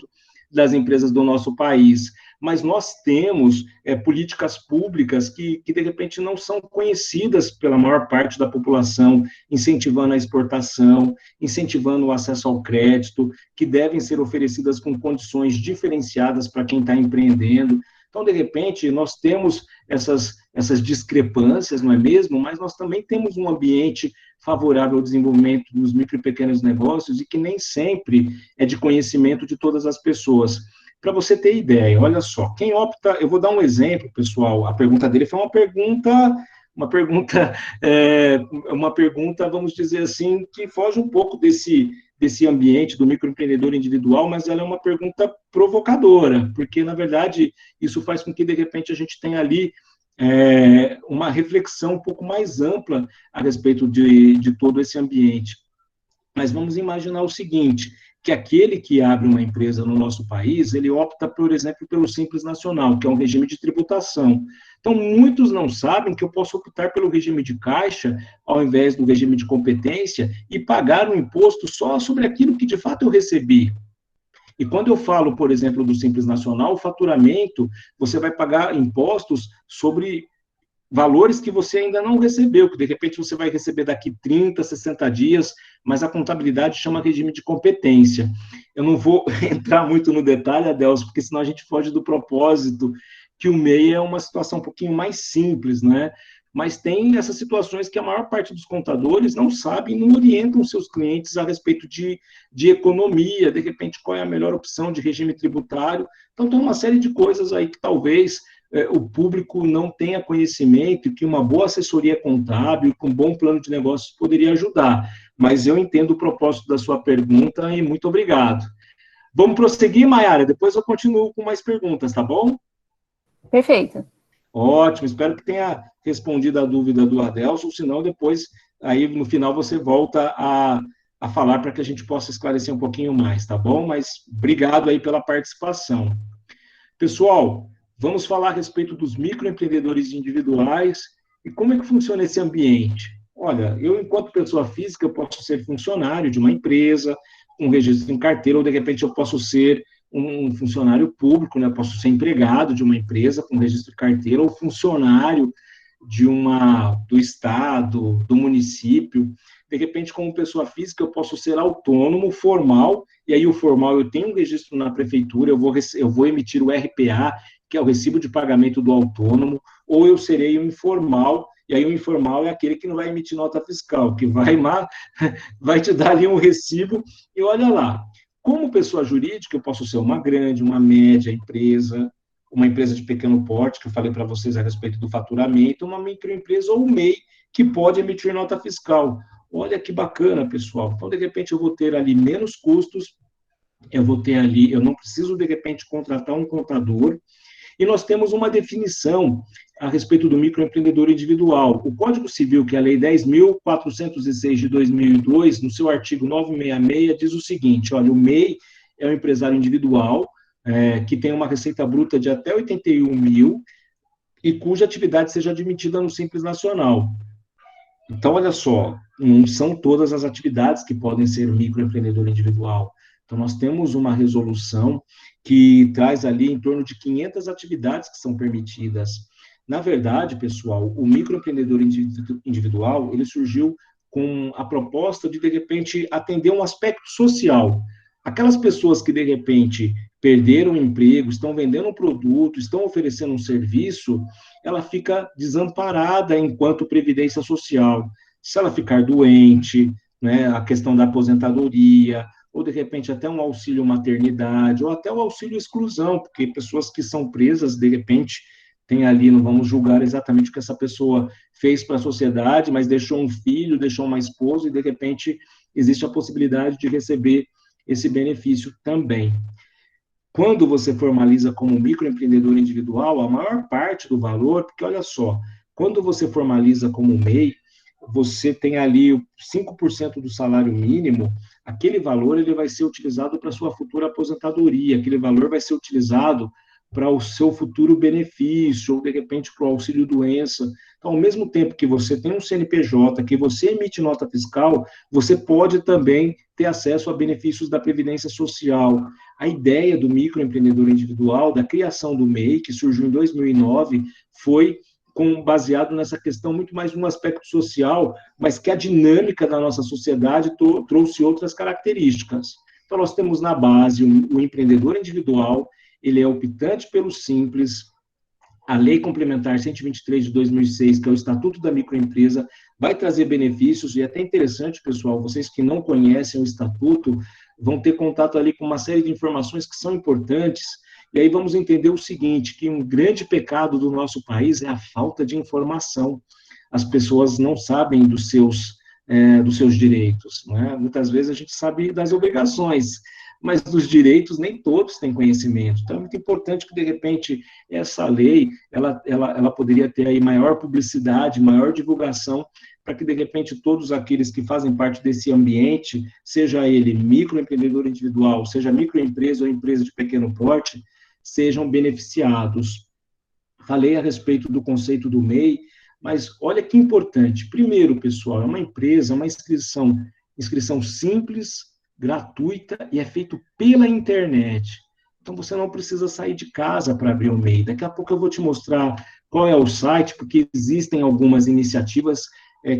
S1: das empresas do nosso país. Mas nós temos políticas públicas que, de repente, não são conhecidas pela maior parte da população, incentivando a exportação, incentivando o acesso ao crédito, que devem ser oferecidas com condições diferenciadas para quem está empreendendo. Então, de repente, nós temos essas discrepâncias, não é mesmo? Mas nós também temos um ambiente favorável ao desenvolvimento dos micro e pequenos negócios e que nem sempre é de conhecimento de todas as pessoas. Para você ter ideia, olha só, quem opta, eu vou dar um exemplo, pessoal, a pergunta dele foi uma pergunta, vamos dizer assim, que foge um pouco desse ambiente do microempreendedor individual, mas ela é uma pergunta provocadora, porque, na verdade, isso faz com que, de repente, a gente tenha ali uma reflexão um pouco mais ampla a respeito de todo esse ambiente. Mas vamos imaginar o seguinte, que aquele que abre uma empresa no nosso país, ele opta, por exemplo, pelo Simples Nacional, que é um regime de tributação. Então, muitos não sabem que eu posso optar pelo regime de caixa, ao invés do regime de competência, e pagar um imposto só sobre aquilo que, de fato, eu recebi. E quando eu falo, por exemplo, do Simples Nacional, o faturamento, você vai pagar impostos sobre valores que você ainda não recebeu, que de repente você vai receber daqui 30, 60 dias, mas a contabilidade chama regime de competência. Eu não vou entrar muito no detalhe, Adelso, porque senão a gente foge do propósito, que o MEI é uma situação um pouquinho mais simples, né? Mas tem essas situações que a maior parte dos contadores não sabe e não orientam seus clientes a respeito de economia, de repente qual é a melhor opção de regime tributário. Então, tem uma série de coisas aí que talvez o público não tenha conhecimento e que uma boa assessoria contábil, com um bom plano de negócios, poderia ajudar. Mas eu entendo o propósito da sua pergunta e muito obrigado. Vamos prosseguir, Mayara? Depois eu continuo com mais perguntas, tá bom?
S2: Perfeito.
S1: Ótimo, espero que tenha respondido a dúvida do Adelson, senão depois, aí no final, você volta a falar para que a gente possa esclarecer um pouquinho mais, tá bom? Mas obrigado aí pela participação. Pessoal, vamos falar a respeito dos microempreendedores individuais e como é que funciona esse ambiente. Olha, eu, enquanto pessoa física, eu posso ser funcionário de uma empresa, com registro em carteira, ou de repente eu posso ser um funcionário público, né? Eu posso ser empregado de uma empresa com registro de carteira, ou funcionário do estado, do município. De repente, como pessoa física, eu posso ser autônomo, formal, e aí o formal eu tenho um registro na prefeitura, eu vou emitir o RPA, que é o recibo de pagamento do autônomo, ou eu serei um informal, e aí o informal é aquele que não vai emitir nota fiscal, que vai te dar ali um recibo, e olha lá, como pessoa jurídica, eu posso ser uma grande, uma média empresa, uma empresa de pequeno porte, que eu falei para vocês a respeito do faturamento, uma microempresa ou um MEI, que pode emitir nota fiscal. Olha que bacana, pessoal. Então, de repente, eu vou ter ali menos custos, eu não preciso, de repente, contratar um contador, e nós temos uma definição a respeito do microempreendedor individual. O Código Civil, que é a Lei 10.406 de 2002, no seu artigo 966, diz o seguinte, olha, o MEI é um empresário individual que tem uma receita bruta de até 81 mil e cuja atividade seja admitida no Simples Nacional. Então, olha só, não são todas as atividades que podem ser microempreendedor individual. Então, nós temos uma resolução que traz ali em torno de 500 atividades que são permitidas. Na verdade, pessoal, o microempreendedor individual, ele surgiu com a proposta de repente, atender um aspecto social. Aquelas pessoas que, de repente, perderam o emprego, estão vendendo um produto, estão oferecendo um serviço, ela fica desamparada enquanto previdência social. Se ela ficar doente, né, a questão da aposentadoria, ou de repente até um auxílio maternidade, ou até o auxílio exclusão, porque pessoas que são presas, de repente, tem ali, não vamos julgar exatamente o que essa pessoa fez para a sociedade, mas deixou um filho, deixou uma esposa, e de repente existe a possibilidade de receber esse benefício também. Quando você formaliza como microempreendedor individual, a maior parte do valor, porque olha só, quando você formaliza como MEI, você tem ali 5% do salário mínimo, aquele valor ele vai ser utilizado para a sua futura aposentadoria, aquele valor vai ser utilizado para o seu futuro benefício, ou de repente para o auxílio-doença. Então, ao mesmo tempo que você tem um CNPJ, que você emite nota fiscal, você pode também ter acesso a benefícios da Previdência Social. A ideia do microempreendedor individual, da criação do MEI, que surgiu em 2009, foi baseado nessa questão muito mais no aspecto social, mas que a dinâmica da nossa sociedade trouxe outras características. Então, nós temos na base o empreendedor individual, ele é optante pelo Simples, a Lei Complementar 123 de 2006, que é o Estatuto da Microempresa, vai trazer benefícios, e é até interessante, pessoal, vocês que não conhecem o Estatuto, vão ter contato ali com uma série de informações que são importantes, e aí vamos entender o seguinte, que um grande pecado do nosso país é a falta de informação. As pessoas não sabem dos seus direitos, né? Muitas vezes a gente sabe das obrigações, mas dos direitos nem todos têm conhecimento. Então, é muito importante que, de repente, essa lei, ela poderia ter aí maior publicidade, maior divulgação, para que, de repente, todos aqueles que fazem parte desse ambiente, seja ele microempreendedor individual, seja microempresa ou empresa de pequeno porte, sejam beneficiados. Falei a respeito do conceito do MEI, mas olha que importante. Primeiro, pessoal, é uma empresa, uma inscrição simples, gratuita e é feito pela internet. Então, você não precisa sair de casa para abrir o MEI. Daqui a pouco eu vou te mostrar qual é o site, porque existem algumas iniciativas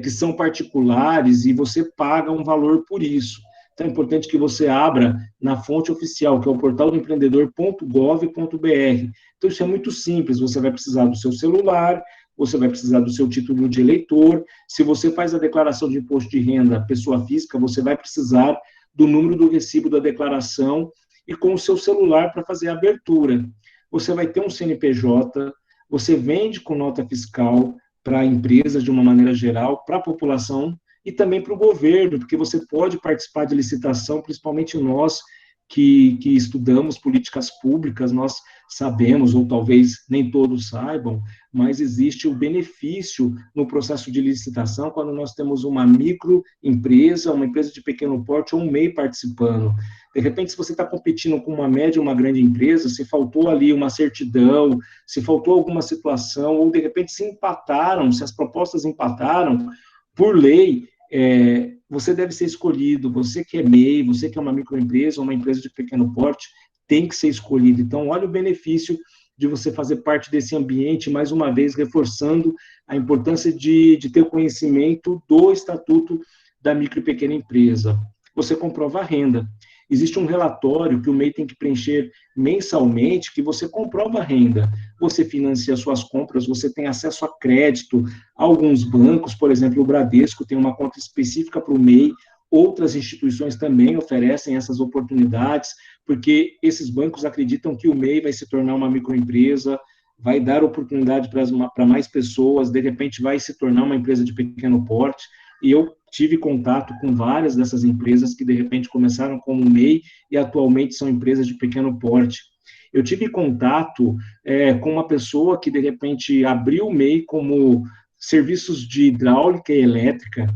S1: que são particulares e você paga um valor por isso. Então, é importante que você abra na fonte oficial, que é o portal do empreendedor.gov.br. Então, isso é muito simples, você vai precisar do seu celular, você vai precisar do seu título de eleitor. Se você faz a declaração de imposto de renda pessoa física, você vai precisar do número do recibo da declaração e com o seu celular para fazer a abertura. Você vai ter um CNPJ, você vende com nota fiscal para empresas de uma maneira geral, para a população e também para o governo, porque você pode participar de licitação, principalmente nós que estudamos políticas públicas, nós sabemos, ou talvez nem todos saibam, mas existe o benefício no processo de licitação quando nós temos uma microempresa, uma empresa de pequeno porte ou um MEI participando. De repente, se você está competindo com uma média ou uma grande empresa, se faltou ali uma certidão, se faltou alguma situação, ou de repente se empataram, se as propostas empataram, por lei, você deve ser escolhido, você que é MEI, você que é uma microempresa, uma empresa de pequeno porte, tem que ser escolhido. Então, olha o benefício de você fazer parte desse ambiente, mais uma vez, reforçando a importância de ter conhecimento do Estatuto da Micro e Pequena Empresa. Você comprova a renda. Existe um relatório que o MEI tem que preencher mensalmente, que você comprova a renda. Você financia suas compras, você tem acesso a crédito. Alguns bancos, por exemplo, o Bradesco tem uma conta específica para o MEI, outras instituições também oferecem essas oportunidades, porque esses bancos acreditam que o MEI vai se tornar uma microempresa, vai dar oportunidade para mais pessoas, de repente vai se tornar uma empresa de pequeno porte, e eu tive contato com várias dessas empresas que, de repente, começaram como MEI e atualmente são empresas de pequeno porte. Eu tive contato com uma pessoa que, de repente, abriu o MEI como serviços de hidráulica e elétrica,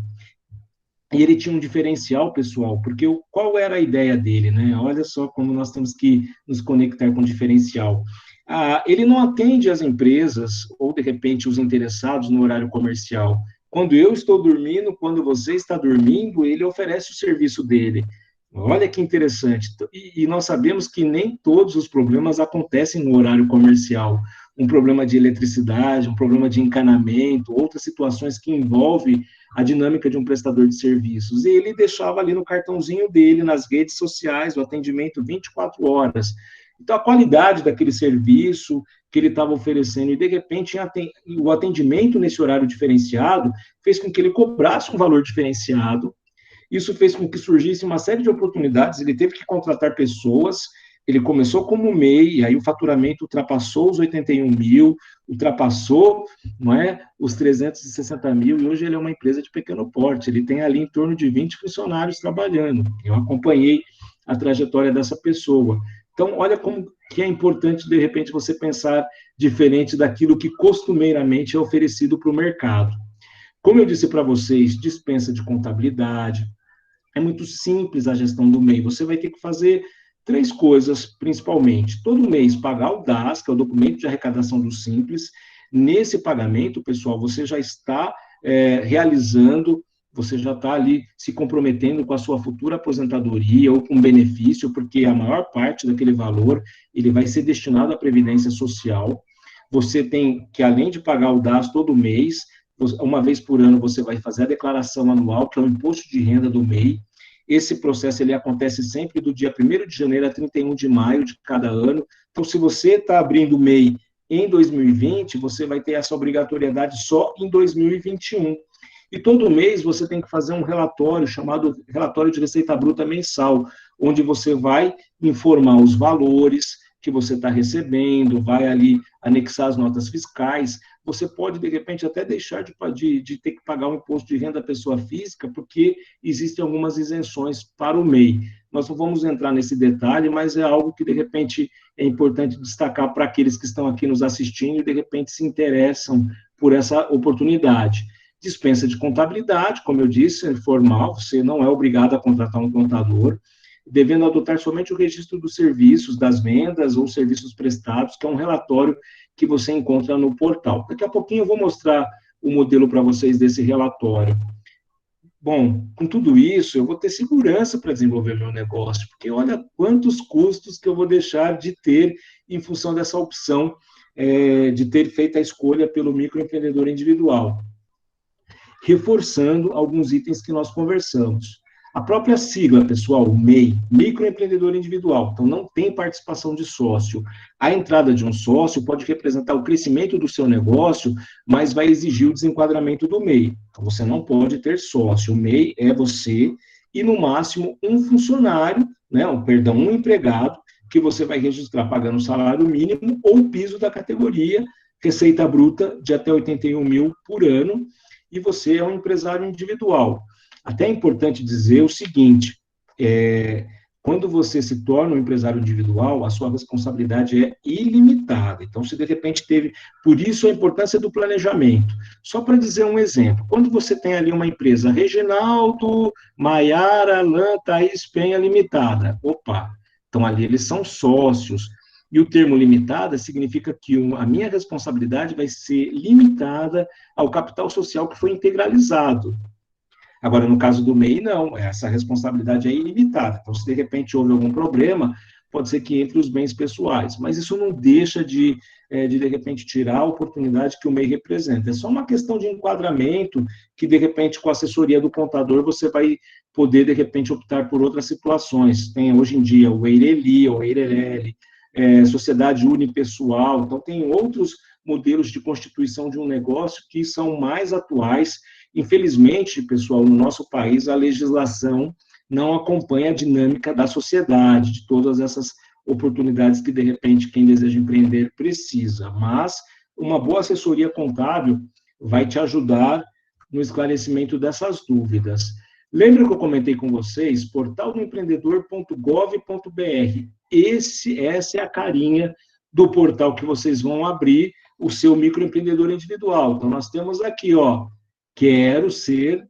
S1: e ele tinha um diferencial, pessoal, porque qual era a ideia dele, né? Olha só como nós temos que nos conectar com o diferencial. Ele não atende as empresas ou, de repente, os interessados no horário comercial. Quando eu estou dormindo, quando você está dormindo, ele oferece o serviço dele. Olha que interessante. E nós sabemos que nem todos os problemas acontecem no horário comercial. Um problema de eletricidade, um problema de encanamento, outras situações que envolvem a dinâmica de um prestador de serviços. E ele deixava ali no cartãozinho dele, nas redes sociais, o atendimento 24 horas. Então, a qualidade daquele serviço que ele estava oferecendo, e de repente o atendimento nesse horário diferenciado fez com que ele cobrasse um valor diferenciado. Isso fez com que surgisse uma série de oportunidades, ele teve que contratar pessoas, ele começou como MEI, aí o faturamento ultrapassou os 81 mil, ultrapassou, não é, os 360 mil, e hoje ele é uma empresa de pequeno porte, ele tem ali em torno de 20 funcionários trabalhando. Eu acompanhei a trajetória dessa pessoa. Então, olha como que é importante, de repente, você pensar diferente daquilo que costumeiramente é oferecido para o mercado. Como eu disse para vocês, dispensa de contabilidade, é muito simples a gestão do MEI. Você vai ter que fazer 3 coisas, principalmente. Todo mês pagar o DAS, que é o documento de arrecadação do Simples. Nesse pagamento, pessoal, você já está realizando, você já está ali se comprometendo com a sua futura aposentadoria ou com benefício, porque a maior parte daquele valor, ele vai ser destinado à Previdência Social. Você tem que, além de pagar o DAS todo mês, uma vez por ano você vai fazer a declaração anual, que é o imposto de renda do MEI. Esse processo ele acontece sempre do dia 1º de janeiro a 31 de maio de cada ano. Então, se você está abrindo o MEI em 2020, você vai ter essa obrigatoriedade só em 2021. E todo mês você tem que fazer um relatório chamado relatório de receita bruta mensal, onde você vai informar os valores que você está recebendo, vai ali anexar as notas fiscais. Você pode, de repente, até deixar de ter que pagar o imposto de renda à pessoa física, porque existem algumas isenções para o MEI. Nós não vamos entrar nesse detalhe, mas é algo que, de repente, é importante destacar para aqueles que estão aqui nos assistindo e, de repente, se interessam por essa oportunidade. Dispensa de contabilidade, como eu disse, é formal, você não é obrigado a contratar um contador, devendo adotar somente o registro dos serviços, das vendas ou serviços prestados, que é um relatório que você encontra no portal. Daqui a pouquinho eu vou mostrar o modelo para vocês desse relatório. Bom, com tudo isso, eu vou ter segurança para desenvolver meu negócio, porque olha quantos custos que eu vou deixar de ter em função dessa opção de ter feito a escolha pelo microempreendedor individual, reforçando alguns itens que nós conversamos. A própria sigla, pessoal, o MEI, microempreendedor individual, então não tem participação de sócio. A entrada de um sócio pode representar o crescimento do seu negócio, mas vai exigir o desenquadramento do MEI. Então você não pode ter sócio. O MEI é você e, no máximo, um funcionário, um empregado, que você vai registrar pagando o salário mínimo ou o piso da categoria, receita bruta de até 81 mil por ano, e você é um empresário individual. Até é importante dizer o seguinte, quando você se torna um empresário individual, a sua responsabilidade é ilimitada. Então, se de repente teve... Por isso, a importância do planejamento. Só para dizer um exemplo, quando você tem ali uma empresa, Reginaldo, Maiara, Alain, Thaís, Penha Limitada. Opa! Então, ali eles são sócios. E o termo limitada significa que a minha responsabilidade vai ser limitada ao capital social que foi integralizado. Agora, no caso do MEI, não, essa responsabilidade é ilimitada. Então, se de repente houve algum problema, pode ser que entre os bens pessoais, mas isso não deixa de repente, tirar a oportunidade que o MEI representa. É só uma questão de enquadramento que, de repente, com a assessoria do contador, você vai poder, de repente, optar por outras situações. Tem, hoje em dia, o EIRELI, o EIRELELI, sociedade unipessoal, então tem outros modelos de constituição de um negócio que são mais atuais. Infelizmente, pessoal, no nosso país, a legislação não acompanha a dinâmica da sociedade, de todas essas oportunidades que, de repente, quem deseja empreender precisa. Mas uma boa assessoria contábil vai te ajudar no esclarecimento dessas dúvidas. Lembra que eu comentei com vocês? portaldoempreendedor.gov.br. Essa é a carinha do portal que vocês vão abrir o seu microempreendedor individual. Então, nós temos aqui, quero ser,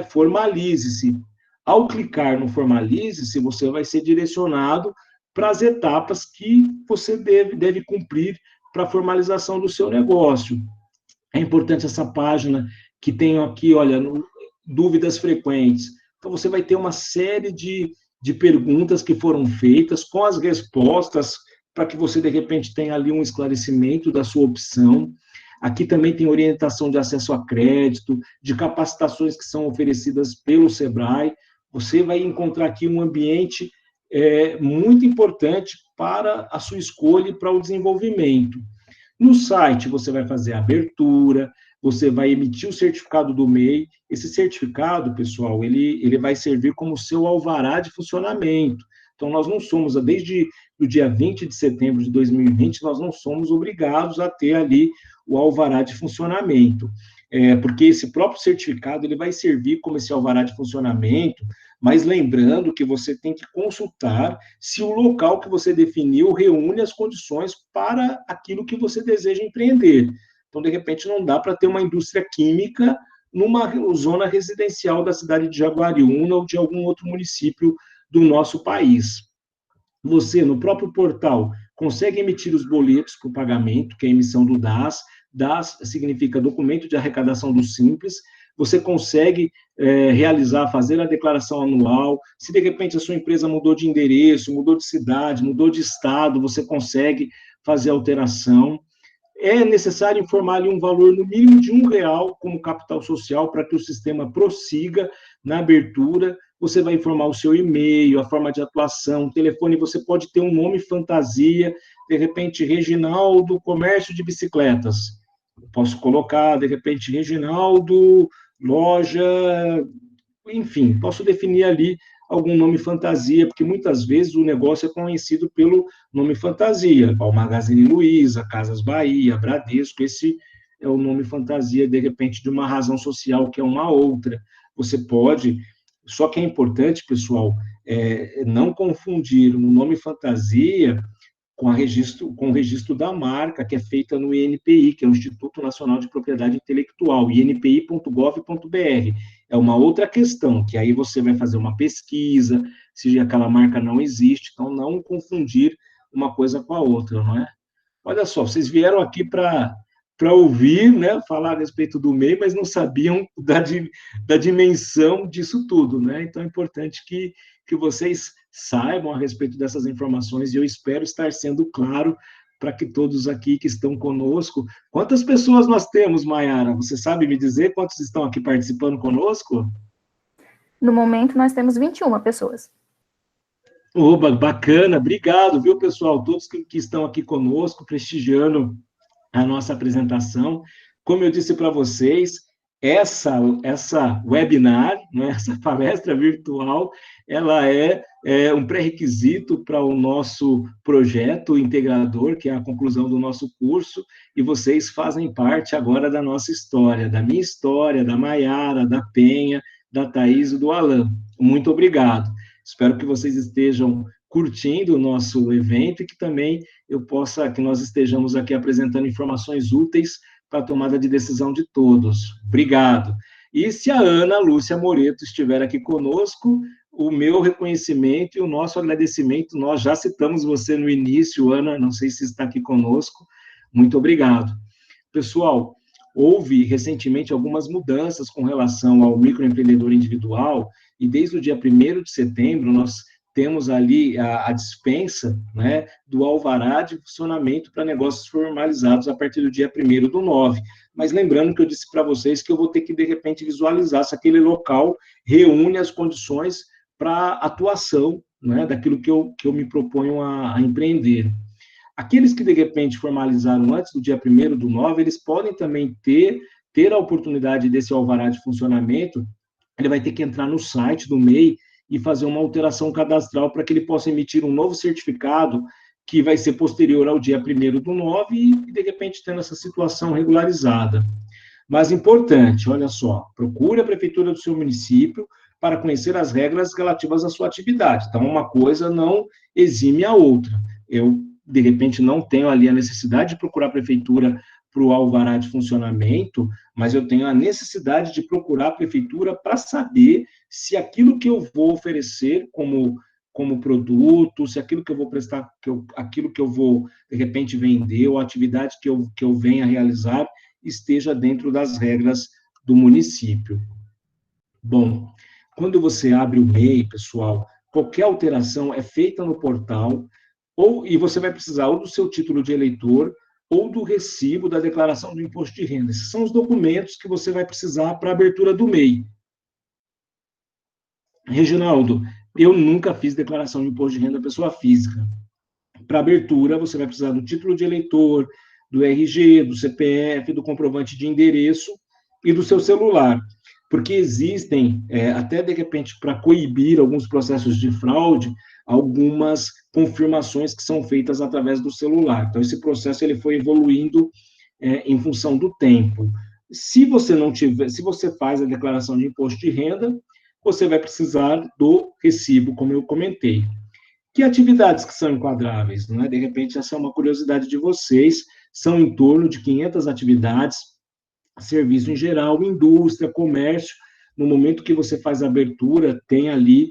S1: formalize-se. Ao clicar no formalize-se, você vai ser direcionado para as etapas que você deve cumprir para a formalização do seu negócio. É importante essa página que tem aqui, dúvidas frequentes. Então, você vai ter uma série de perguntas que foram feitas com as respostas para que você, de repente, tenha ali um esclarecimento da sua opção. Aqui também tem orientação de acesso a crédito, de capacitações que são oferecidas pelo Sebrae. Você vai encontrar aqui um ambiente muito importante para a sua escolha e para o desenvolvimento. No site, você vai fazer a abertura, você vai emitir o certificado do MEI. Esse certificado, pessoal, ele vai servir como seu alvará de funcionamento. Então, nós não somos, desde o dia 20 de setembro de 2020, nós não somos obrigados a ter ali o alvará de funcionamento, porque esse próprio certificado ele vai servir como esse alvará de funcionamento, mas lembrando que você tem que consultar se o local que você definiu reúne as condições para aquilo que você deseja empreender. Então, de repente, não dá para ter uma indústria química numa zona residencial da cidade de Jaguariúna ou de algum outro município do nosso país. Você, no próprio portal, consegue emitir os boletos para o pagamento, que é a emissão do DAS. DAS significa Documento de Arrecadação do Simples. Você consegue fazer a declaração anual. Se, de repente, a sua empresa mudou de endereço, mudou de cidade, mudou de estado, você consegue fazer alteração. É necessário informar ali um valor no mínimo de R$1 como capital social para que o sistema prossiga na abertura. Você vai informar o seu e-mail, a forma de atuação, o telefone, você pode ter um nome fantasia, de repente, Reginaldo Comércio de Bicicletas. Posso colocar, de repente, Reginaldo Loja, enfim, posso definir ali algum nome fantasia, porque muitas vezes o negócio é conhecido pelo nome fantasia, o Magazine Luiza, Casas Bahia, Bradesco, esse é o nome fantasia, de repente, de uma razão social que é uma outra. Você pode, só que é importante, pessoal, não confundir o nome fantasia com o registro da marca, que é feita no INPI, que é o Instituto Nacional de Propriedade Intelectual, inpi.gov.br. É uma outra questão, que aí você vai fazer uma pesquisa, se aquela marca não existe, então não confundir uma coisa com a outra, não é? Olha só, vocês vieram aqui para ouvir, falar a respeito do MEI, mas não sabiam da dimensão disso tudo, né? Então é importante que vocês saibam a respeito dessas informações e eu espero estar sendo claro para que todos aqui que estão conosco... Quantas pessoas nós temos, Mayara? Você sabe me dizer quantos estão aqui participando conosco?
S2: No momento, nós temos 21 pessoas.
S1: Oba, bacana, obrigado, viu, pessoal? Todos que estão aqui conosco, prestigiando a nossa apresentação. Como eu disse para vocês, essa webinar, né, essa palestra virtual, ela é um pré-requisito para o nosso projeto integrador, que é a conclusão do nosso curso, e vocês fazem parte agora da nossa história, da minha história, da Mayara, da Penha, da Thaís e do Alan. Muito obrigado. Espero que vocês estejam curtindo o nosso evento e que também que nós estejamos aqui apresentando informações úteis para a tomada de decisão de todos. Obrigado. E se a Ana Lúcia Moreto estiver aqui conosco, o meu reconhecimento e o nosso agradecimento, nós já citamos você no início, Ana, não sei se está aqui conosco, muito obrigado. Pessoal, houve recentemente algumas mudanças com relação ao microempreendedor individual, e desde o dia 1º de setembro, nós temos ali a dispensa, né, do alvará de funcionamento para negócios formalizados a partir do dia 1º/9. Mas lembrando que eu disse para vocês que eu vou ter que, de repente, visualizar se aquele local reúne as condições para atuação, né, daquilo que eu me proponho a empreender. Aqueles que, de repente, formalizaram antes do dia 1º/9, eles podem também ter a oportunidade desse alvará de funcionamento. Ele vai ter que entrar no site do MEI e fazer uma alteração cadastral para que ele possa emitir um novo certificado que vai ser posterior ao dia 1º/9 e, de repente, tendo essa situação regularizada. Mas importante, olha só, procure a prefeitura do seu município para conhecer as regras relativas à sua atividade. Então, uma coisa não exime a outra. Eu, de repente, não tenho ali a necessidade de procurar a prefeitura para o alvará de funcionamento, mas eu tenho a necessidade de procurar a prefeitura para saber se aquilo que eu vou oferecer como produto, se aquilo que eu vou prestar, aquilo que eu vou, de repente, vender, ou a atividade que eu venha realizar, esteja dentro das regras do município. Bom, quando você abre o MEI, pessoal, qualquer alteração é feita no portal, e você vai precisar ou do seu título de eleitor, ou do recibo da declaração do imposto de renda. Esses são os documentos que você vai precisar para a abertura do MEI. Reginaldo, eu nunca fiz declaração de imposto de renda pessoa física. Para abertura, você vai precisar do título de eleitor, do RG, do CPF, do comprovante de endereço e do seu celular. Porque existem, até de repente, para coibir alguns processos de fraude, algumas confirmações que são feitas através do celular. Então, esse processo ele foi evoluindo em função do tempo. Se você faz a declaração de imposto de renda, você vai precisar do recibo, como eu comentei. Que atividades que são enquadráveis? Não é? De repente, essa é uma curiosidade de vocês, são em torno de 500 atividades, serviço em geral, indústria, comércio. No momento que você faz a abertura, tem ali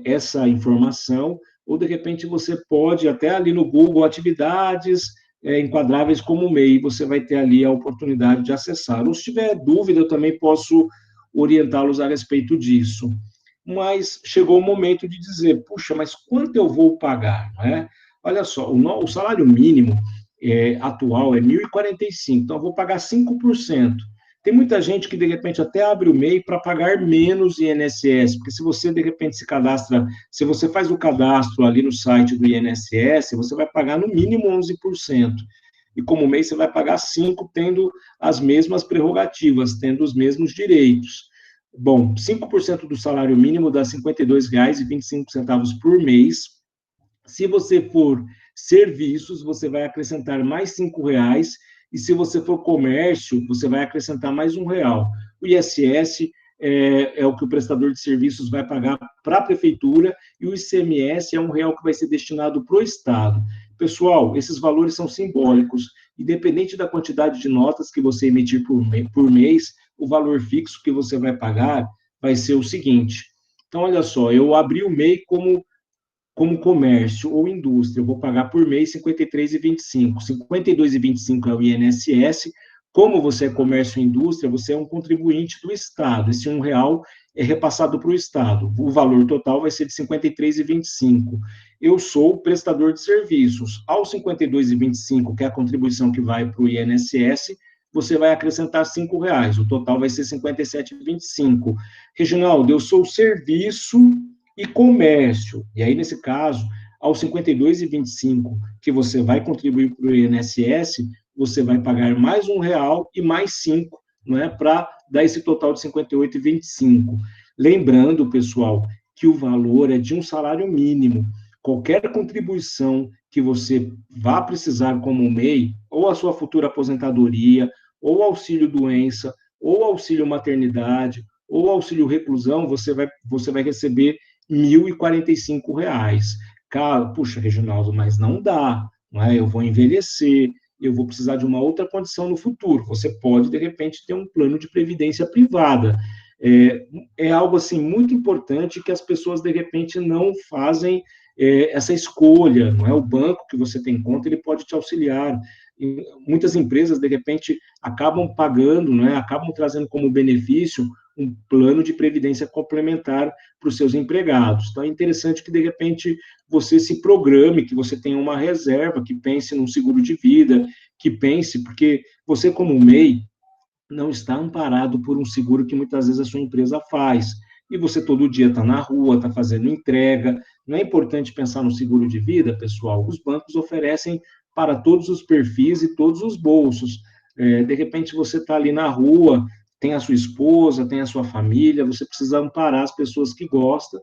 S1: essa informação, ou de repente você pode, até ali no Google, atividades enquadráveis como MEI, você vai ter ali a oportunidade de acessar. Ou se tiver dúvida, eu também posso orientá-los a respeito disso. Mas chegou o momento de dizer, puxa, mas quanto eu vou pagar? Né? Olha só, o salário mínimo atual é R$ 1.045, então eu vou pagar 5%. Tem muita gente que, de repente, até abre o MEI para pagar menos INSS, porque se você, de repente, se você faz o cadastro ali no site do INSS, você vai pagar no mínimo 11%. E como MEI, você vai pagar 5%, tendo as mesmas prerrogativas, tendo os mesmos direitos. Bom, 5% do salário mínimo dá R$ 52,25 por mês. Se você for serviços, você vai acrescentar mais R$ 5,00, e se você for comércio, você vai acrescentar mais R$ 1,00. O ISS é o que o prestador de serviços vai pagar para a prefeitura, e o ICMS é R$ 1,00 que vai ser destinado para o Estado. Pessoal, esses valores são simbólicos. Independente da quantidade de notas que você emitir por mês, o valor fixo que você vai pagar vai ser o seguinte. Então, olha só, eu abri o MEI como comércio ou indústria, eu vou pagar por mês R$ 53,25. R$ 52,25 é o INSS, Como você é comércio e indústria, você é um contribuinte do Estado. Esse R$1 é repassado para o Estado. O valor total vai ser de R$ 53,25. Eu sou prestador de serviços. Aos R$ 52,25, que é a contribuição que vai para o INSS, você vai acrescentar R$5. O total vai ser R$ 57,25. Reginaldo, eu sou serviço e comércio. E aí, nesse caso, aos R$ 52,25 que você vai contribuir para o INSS, você vai pagar mais R$1 e mais 5, não é, para dar esse total de R$ 58,25. Lembrando, pessoal, que o valor é de um salário mínimo. Qualquer contribuição que você vá precisar como MEI, ou a sua futura aposentadoria, ou auxílio-doença, ou auxílio-maternidade, ou auxílio-reclusão, você vai receber R$ 1.045. Cara, puxa, Reginaldo, mas não dá, não é? Eu vou envelhecer, eu vou precisar de uma outra condição no futuro. Você pode, de repente, ter um plano de previdência privada. É algo, assim, muito importante que as pessoas, de repente, não fazem essa escolha, não é? O banco que você tem conta, ele pode te auxiliar. E muitas empresas, de repente, acabam pagando, não é? Acabam trazendo como benefício um plano de previdência complementar para os seus empregados. Então, é interessante que, de repente, você se programe, que você tenha uma reserva, que pense num seguro de vida, que pense, porque você, como MEI, não está amparado por um seguro que muitas vezes a sua empresa faz. E você todo dia está na rua, está fazendo entrega. Não é importante pensar no seguro de vida, pessoal? Os bancos oferecem para todos os perfis e todos os bolsos. De repente, você está ali na rua, tem a sua esposa, tem a sua família, você precisa amparar as pessoas que gostam,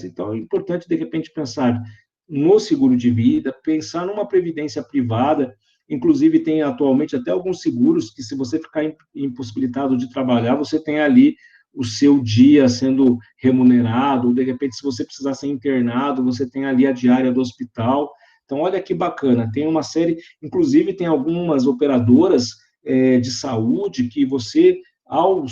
S1: então é importante, de repente, pensar no seguro de vida, pensar numa previdência privada. Inclusive, tem atualmente até alguns seguros que, se você ficar impossibilitado de trabalhar, você tem ali o seu dia sendo remunerado, ou, de repente, se você precisar ser internado, você tem ali a diária do hospital. Então, olha que bacana, tem uma série, inclusive tem algumas operadoras de saúde que você, ao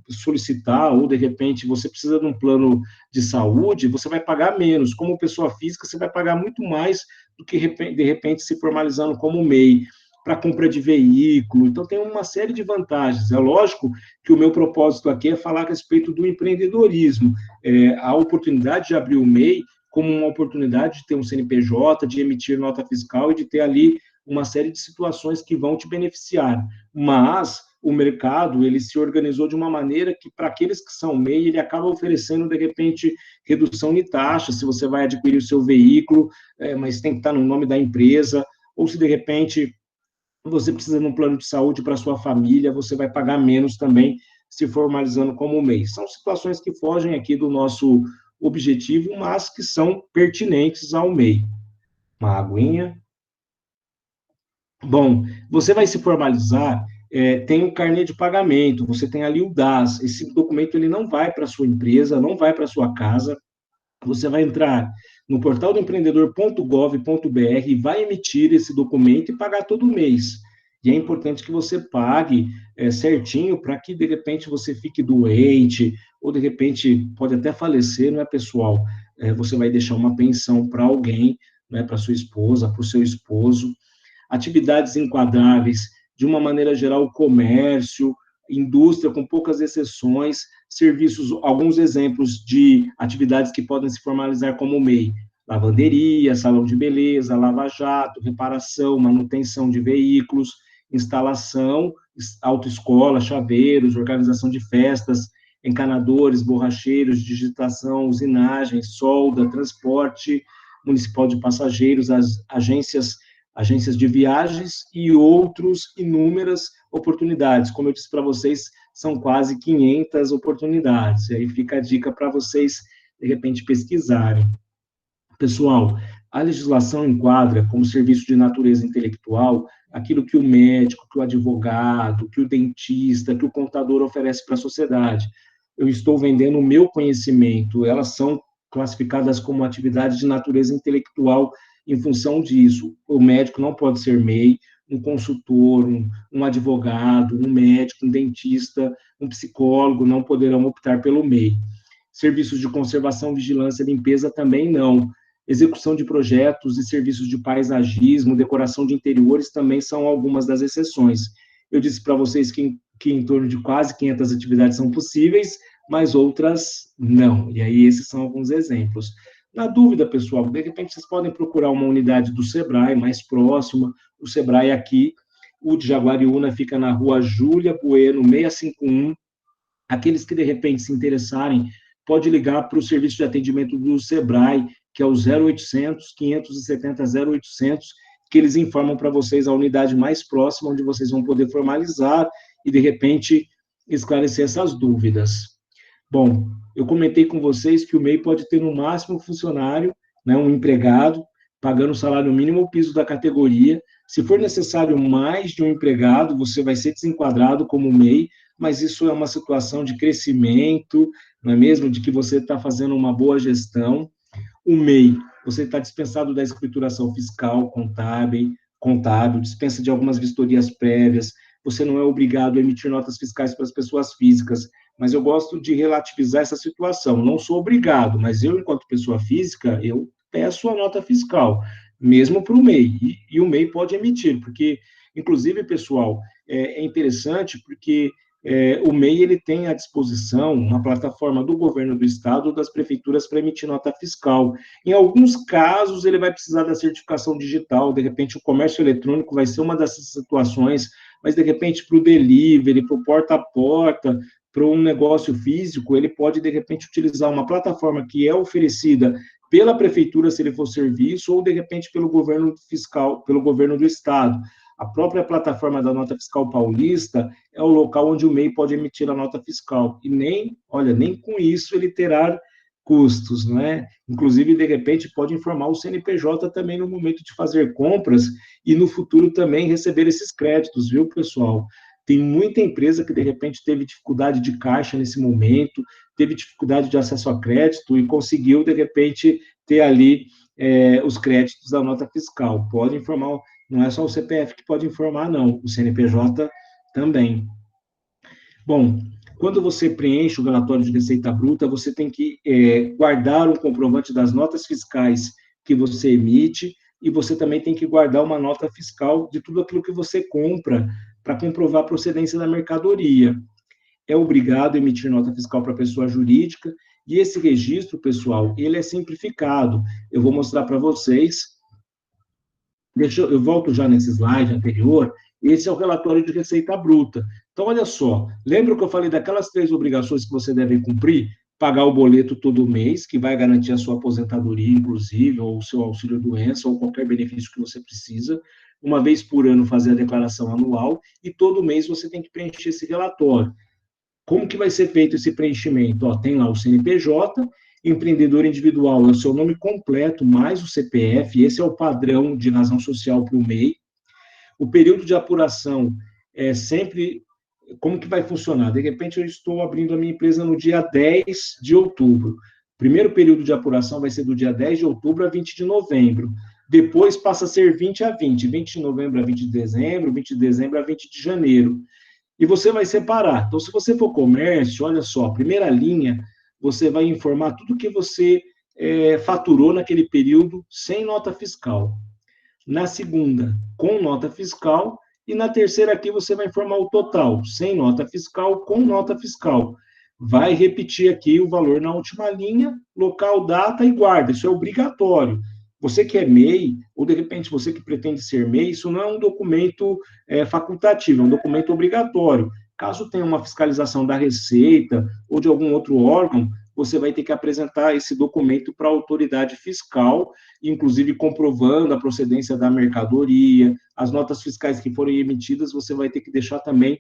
S1: solicitar, ou de repente você precisa de um plano de saúde, você vai pagar menos. Como pessoa física, você vai pagar muito mais do que, de repente, se formalizando como MEI, para compra de veículo. Então, tem uma série de vantagens. É lógico que o meu propósito aqui é falar a respeito do empreendedorismo. A oportunidade de abrir o MEI como uma oportunidade de ter um CNPJ, de emitir nota fiscal e de ter ali uma série de situações que vão te beneficiar. Mas o mercado, ele se organizou de uma maneira que, para aqueles que são MEI, ele acaba oferecendo, de repente, redução de taxa, se você vai adquirir o seu veículo, mas tem que estar no nome da empresa, ou se, de repente, você precisa de um plano de saúde para sua família, você vai pagar menos também, se formalizando como MEI. São situações que fogem aqui do nosso objetivo, mas que são pertinentes ao MEI. Uma aguinha. Bom, você vai se formalizar, tem o carnê de pagamento, você tem ali o DAS. Esse documento ele não vai para a sua empresa, não vai para a sua casa. Você vai entrar no portal do empreendedor.gov.br e vai emitir esse documento e pagar todo mês. E é importante que você pague certinho, para que, de repente, você fique doente, ou, de repente, pode até falecer, não é, pessoal? Você vai deixar uma pensão para alguém, né, para sua esposa, para o seu esposo. Atividades enquadráveis, de uma maneira geral, comércio, indústria, com poucas exceções, serviços, alguns exemplos de atividades que podem se formalizar como MEI: lavanderia, salão de beleza, lava-jato, reparação, manutenção de veículos, instalação, autoescola, chaveiros, organização de festas, encanadores, borracheiros, digitação, usinagem, solda, transporte municipal de passageiros, as agências de viagens e outros inúmeras oportunidades. Como eu disse para vocês, são quase 500 oportunidades. E aí fica a dica para vocês, de repente, pesquisarem. Pessoal, a legislação enquadra como serviço de natureza intelectual aquilo que o médico, que o advogado, que o dentista, que o contador oferece para a sociedade. Eu estou vendendo o meu conhecimento, elas são classificadas como atividades de natureza intelectual em função disso. O médico não pode ser MEI, um consultor, um advogado, um médico, um dentista, um psicólogo não poderão optar pelo MEI. Serviços de conservação, vigilância e limpeza também não. Execução de projetos e serviços de paisagismo, decoração de interiores também são algumas das exceções. eu disse para vocês que em torno de quase 500 atividades são possíveis, mas outras não. E aí, esses são alguns exemplos. Na dúvida, pessoal, de repente vocês podem procurar uma unidade do Sebrae mais próxima. O Sebrae aqui, o de Jaguariúna, fica na rua Júlia Bueno, 651. Aqueles que, de repente, se interessarem, pode ligar para o serviço de atendimento do Sebrae, que é o 0800 570 0800, que eles informam para vocês a unidade mais próxima, onde vocês vão poder formalizar e, de repente, esclarecer essas dúvidas. Bom, eu comentei com vocês que o MEI pode ter no máximo um funcionário, né, um empregado, pagando o salário mínimo ou piso da categoria. Se for necessário mais de um empregado, você vai ser desenquadrado como MEI, mas isso é uma situação de crescimento, não é mesmo? De que você está fazendo uma boa gestão. O MEI, você está dispensado da escrituração fiscal, contábil, dispensa de algumas vistorias prévias, você não é obrigado a emitir notas fiscais para as pessoas físicas, mas eu gosto de relativizar essa situação. Não sou obrigado, mas eu, enquanto pessoa física, eu peço a nota fiscal, mesmo para o MEI, e o MEI pode emitir, porque, inclusive, pessoal, é interessante porque o MEI ele tem à disposição uma plataforma do governo do estado ou das prefeituras para emitir nota fiscal. Em alguns casos, ele vai precisar da certificação digital, de repente o comércio eletrônico vai ser uma dessas situações, mas de repente para o delivery, para o porta a porta, para um negócio físico, ele pode de repente utilizar uma plataforma que é oferecida pela prefeitura, se ele for serviço, ou de repente pelo governo fiscal, pelo governo do estado. A própria plataforma da nota fiscal paulista é o local onde o MEI pode emitir a nota fiscal. E nem com isso ele terá custos, não é? Inclusive, de repente, pode informar o CNPJ também no momento de fazer compras e no futuro também receber esses créditos, viu, pessoal? Tem muita empresa que, de repente, teve dificuldade de caixa nesse momento, teve dificuldade de acesso a crédito e conseguiu, de repente, ter ali os créditos da nota fiscal. Pode informar, não é só o CPF que pode informar, não, o CNPJ também. Bom, quando você preenche o relatório de receita bruta, você tem que guardar um comprovante das notas fiscais que você emite e você também tem que guardar uma nota fiscal de tudo aquilo que você compra para comprovar a procedência da mercadoria. É obrigado a emitir nota fiscal para pessoa jurídica e esse registro, pessoal, ele é simplificado. Eu vou mostrar para vocês. Eu volto já nesse slide anterior. Esse é o relatório de receita bruta. Então, olha só, lembra que eu falei daquelas 3 obrigações que você deve cumprir? Pagar o boleto todo mês, que vai garantir a sua aposentadoria, inclusive, ou o seu auxílio-doença, ou qualquer benefício que você precisa. Uma vez por ano fazer a declaração anual, e todo mês você tem que preencher esse relatório. Como que vai ser feito esse preenchimento? Tem lá o CNPJ, empreendedor individual é o seu nome completo, mais o CPF, esse é o padrão de razão social para o MEI. O período de apuração é sempre... Como que vai funcionar? De repente, eu estou abrindo a minha empresa no dia 10 de outubro. O primeiro período de apuração vai ser do dia 10 de outubro a 20 de novembro. Depois passa a ser 20 a 20. 20 de novembro a 20 de dezembro, 20 de dezembro a 20 de janeiro. E você vai separar. Então, se você for comércio, olha só, primeira linha, você vai informar tudo que você faturou naquele período sem nota fiscal. Na segunda, com nota fiscal. E na terceira aqui você vai informar o total, sem nota fiscal, com nota fiscal. Vai repetir aqui o valor na última linha, local, data e guarda. Isso é obrigatório. Você que é MEI, ou de repente você que pretende ser MEI, isso não é um documento facultativo, é um documento obrigatório. Caso tenha uma fiscalização da Receita ou de algum outro órgão, você vai ter que apresentar esse documento para a autoridade fiscal, inclusive comprovando a procedência da mercadoria, as notas fiscais que forem emitidas, você vai ter que deixar também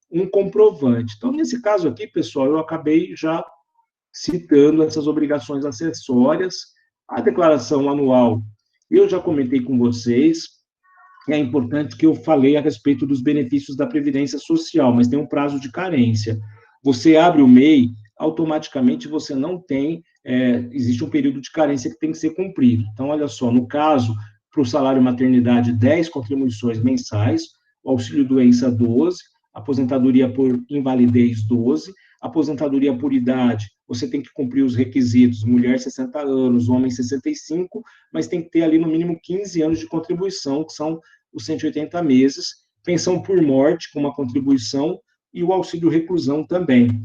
S1: um comprovante. Então, nesse caso aqui, pessoal, eu acabei já citando essas obrigações acessórias. A declaração anual, eu já comentei com vocês, é importante que eu falei a respeito dos benefícios da Previdência Social, mas tem um prazo de carência. Você abre o MEI, automaticamente você não tem, existe um período de carência que tem que ser cumprido. Então, olha só, no caso, para o salário maternidade, 10 contribuições mensais, o auxílio-doença, 12, aposentadoria por invalidez, 12, aposentadoria por idade, você tem que cumprir os requisitos, mulher 60 anos, homem 65, mas tem que ter ali no mínimo 15 anos de contribuição, que são os 180 meses. pensão por morte, com uma contribuição, e o auxílio reclusão também.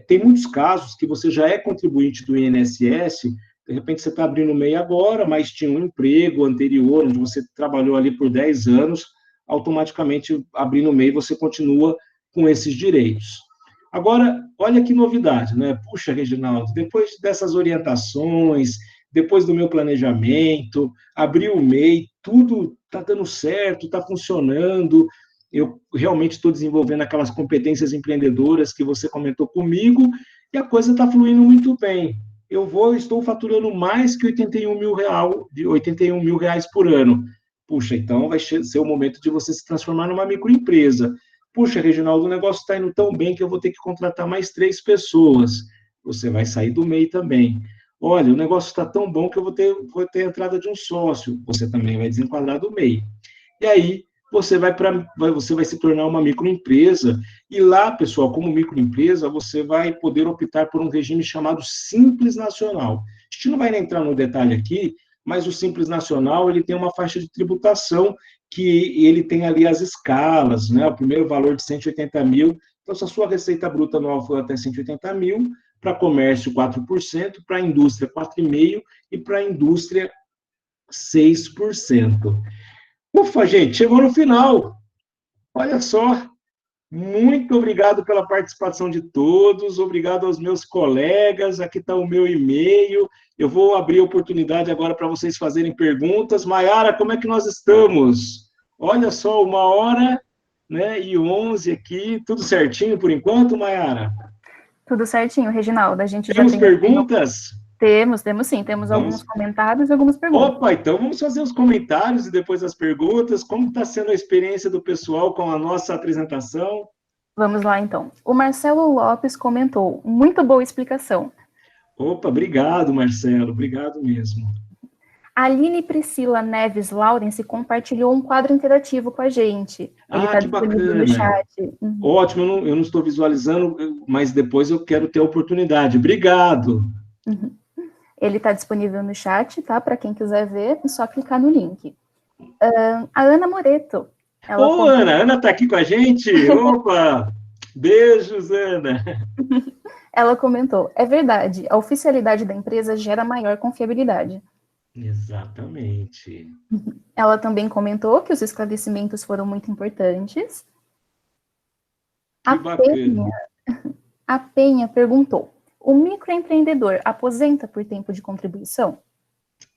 S1: Tem muitos casos que você já é contribuinte do INSS, de repente você está abrindo o MEI agora, mas tinha um emprego anterior, onde você trabalhou ali por 10 anos, automaticamente, abrindo o MEI, você continua com esses direitos. Agora, olha que novidade, né? Puxa, Reginaldo, depois dessas orientações, depois do meu planejamento, abri o MEI, tudo está dando certo, está funcionando, eu realmente estou desenvolvendo aquelas competências empreendedoras que você comentou comigo, e a coisa está fluindo muito bem. Estou faturando mais que 81 mil reais por ano. Puxa, então vai ser o momento de você se transformar numa microempresa. Puxa, Reginaldo, o negócio está indo tão bem que eu vou ter que contratar mais 3 pessoas. Você vai sair do MEI também. Olha, o negócio está tão bom que eu vou ter a entrada de um sócio. Você também vai desenquadrar do MEI. E aí, você vai se tornar uma microempresa. E lá, pessoal, como microempresa, você vai poder optar por um regime chamado Simples Nacional. A gente não vai entrar no detalhe aqui, mas o Simples Nacional, ele tem uma faixa de tributação que ele tem ali as escalas, né? O primeiro valor de 180 mil. Então, se a sua receita bruta anual for até 180 mil, para comércio 4%, para a indústria 4,5% e para a indústria 6%. Ufa, gente, chegou no final. Olha só. Muito obrigado pela participação de todos, obrigado aos meus colegas, aqui está o meu e-mail, eu vou abrir a oportunidade agora para vocês fazerem perguntas. Maiara, como é que nós estamos? Olha só, 1h, né, e 11 aqui, tudo certinho por enquanto, Maiara?
S2: Tudo certinho, Reginaldo, a gente
S1: Temos
S2: já tem...
S1: perguntas?
S2: Temos sim, alguns comentários e algumas perguntas.
S1: Opa, então vamos fazer os comentários e depois as perguntas. Como está sendo a experiência do pessoal com a nossa apresentação?
S2: Vamos lá, então. O Marcelo Lopes comentou, muito boa explicação.
S1: Opa, obrigado, Marcelo, obrigado mesmo.
S2: A Aline Priscila Neves Laurence compartilhou um quadro interativo com a gente. Ele está disponível no chat.
S1: Ótimo, eu não estou visualizando, mas depois eu quero ter a oportunidade. Obrigado.
S2: Ele está disponível no chat, tá? Para quem quiser ver, é só clicar no link. A Ana Moreto.
S1: Ana! Ana está aqui com a gente? Opa! Beijos, Ana!
S2: Ela comentou, é verdade, a oficialidade da empresa gera maior confiabilidade.
S1: Exatamente.
S2: Ela também comentou que os esclarecimentos foram muito importantes.
S1: Que bacana.
S2: A Penha perguntou, o microempreendedor aposenta por tempo de contribuição?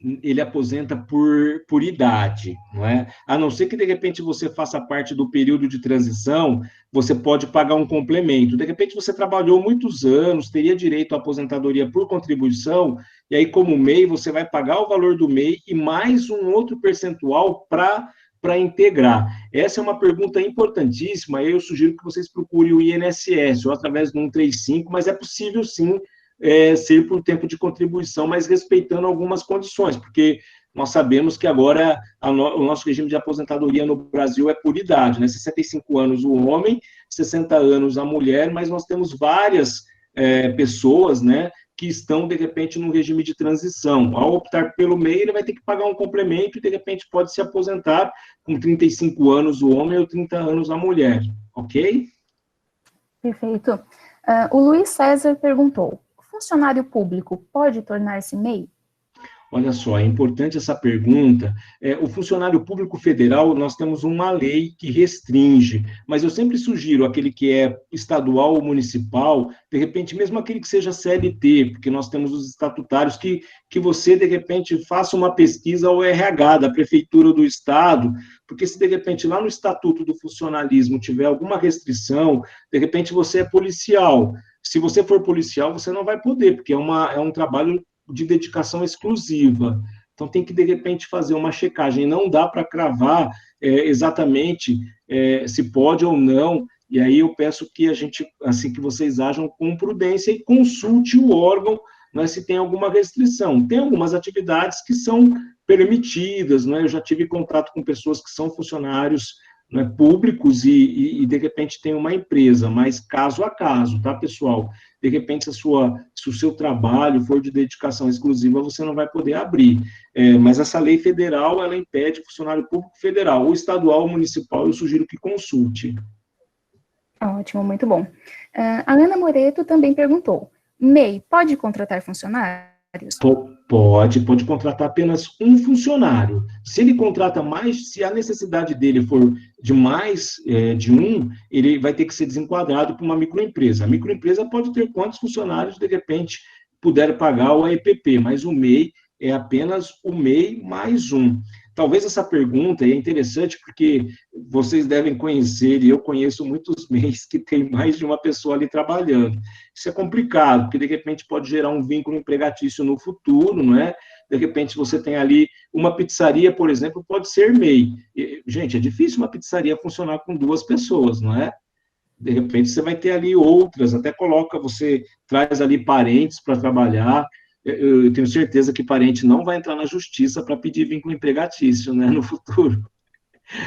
S1: Ele aposenta por idade, não é? A não ser que, de repente, você faça parte do período de transição, você pode pagar um complemento. De repente, você trabalhou muitos anos, teria direito à aposentadoria por contribuição, e aí, como MEI, você vai pagar o valor do MEI e mais um outro percentual para integrar. Essa é uma pergunta importantíssima, eu sugiro que vocês procurem o INSS, ou através do 135, mas é possível, sim, ser por tempo de contribuição, mas respeitando algumas condições, porque nós sabemos que agora o nosso regime de aposentadoria no Brasil é por idade, né? 65 anos o homem, 60 anos a mulher, mas nós temos várias pessoas, né, que estão, de repente, no regime de transição. Ao optar pelo MEI, ele vai ter que pagar um complemento e, de repente, pode se aposentar com 35 anos o homem ou 30 anos a mulher, ok?
S2: Perfeito. O Luiz César perguntou, funcionário público pode tornar-se MEI?
S1: Olha só, é importante essa pergunta. O funcionário público federal, nós temos uma lei que restringe, mas eu sempre sugiro aquele que é estadual ou municipal, de repente, mesmo aquele que seja CLT, porque nós temos os estatutários, que você, de repente, faça uma pesquisa ao RH da prefeitura do estado, porque se, de repente, lá no estatuto do funcionalismo tiver alguma restrição, de repente, você é policial. Se você for policial, você não vai poder, porque é um trabalho de dedicação exclusiva. Então, tem que, de repente, fazer uma checagem. Não dá para cravar exatamente se pode ou não, e aí eu peço que que vocês ajam com prudência e consulte o órgão, né, se tem alguma restrição. Tem algumas atividades que são permitidas, né? Eu já tive contato com pessoas que são funcionários né, públicos de repente, tem uma empresa, mas caso a caso, tá, pessoal? De repente, se o seu trabalho for de dedicação exclusiva, você não vai poder abrir. Mas essa lei federal, ela impede funcionário público federal, ou estadual ou municipal, eu sugiro que consulte.
S2: Ótimo, muito bom. A Ana Moreto também perguntou, MEI pode contratar funcionários?
S1: Pode contratar apenas um funcionário. Se ele contrata mais, se a necessidade dele for de mais de um, ele vai ter que ser desenquadrado para uma microempresa. A microempresa pode ter quantos funcionários, de repente, puder pagar o AEPP, mas o MEI é apenas o MEI mais um. Talvez essa pergunta é interessante porque vocês devem conhecer, e eu conheço muitos MEIs que tem mais de uma pessoa ali trabalhando. Isso é complicado, porque de repente pode gerar um vínculo empregatício no futuro, não é? De repente você tem ali uma pizzaria, por exemplo, pode ser MEI. Gente, é difícil uma pizzaria funcionar com 2 pessoas, não é? De repente você vai ter ali outras, até você traz ali parentes para trabalhar. Eu tenho certeza que parente não vai entrar na justiça para pedir vínculo empregatício, né, no futuro.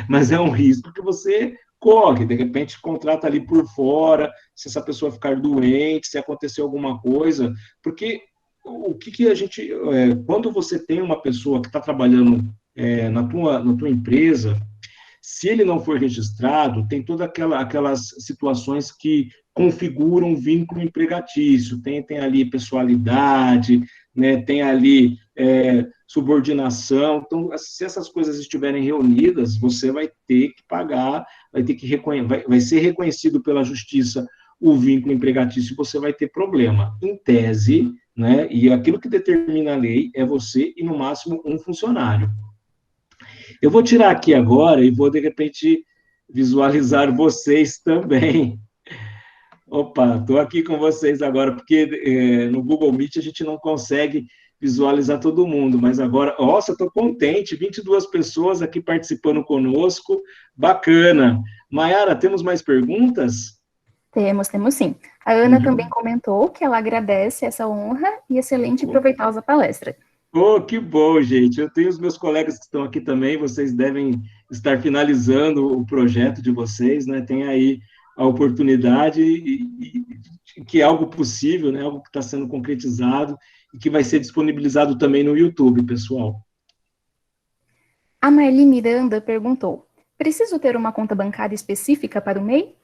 S1: Mas é um risco que você corre, de repente contrata ali por fora, se essa pessoa ficar doente, se acontecer alguma coisa, porque o que a gente, quando você tem uma pessoa que está trabalhando na tua empresa, se ele não for registrado, tem todas aquelas situações que configuram vínculo empregatício, tem ali pessoalidade, né, tem ali subordinação. Então, se essas coisas estiverem reunidas, você vai ter que pagar, vai ser reconhecido pela justiça o vínculo empregatício, você vai ter problema. Em tese, né, e aquilo que determina a lei é você e, no máximo, um funcionário. Eu vou tirar aqui agora e vou, de repente, visualizar vocês também. Opa, estou aqui com vocês agora, porque no Google Meet a gente não consegue visualizar todo mundo, mas agora, nossa, estou contente, 22 pessoas aqui participando conosco, bacana. Maiara, temos mais perguntas?
S2: Temos sim. A Ana também comentou que ela agradece essa honra e excelente e proveitosa palestra.
S1: Oh, que bom, gente. Eu tenho os meus colegas que estão aqui também, vocês devem estar finalizando o projeto de vocês, né? Tem aí a oportunidade que é algo possível, né? Algo que está sendo concretizado e que vai ser disponibilizado também no YouTube, pessoal.
S2: A Marli Miranda perguntou, preciso ter uma conta bancária específica para o MEI?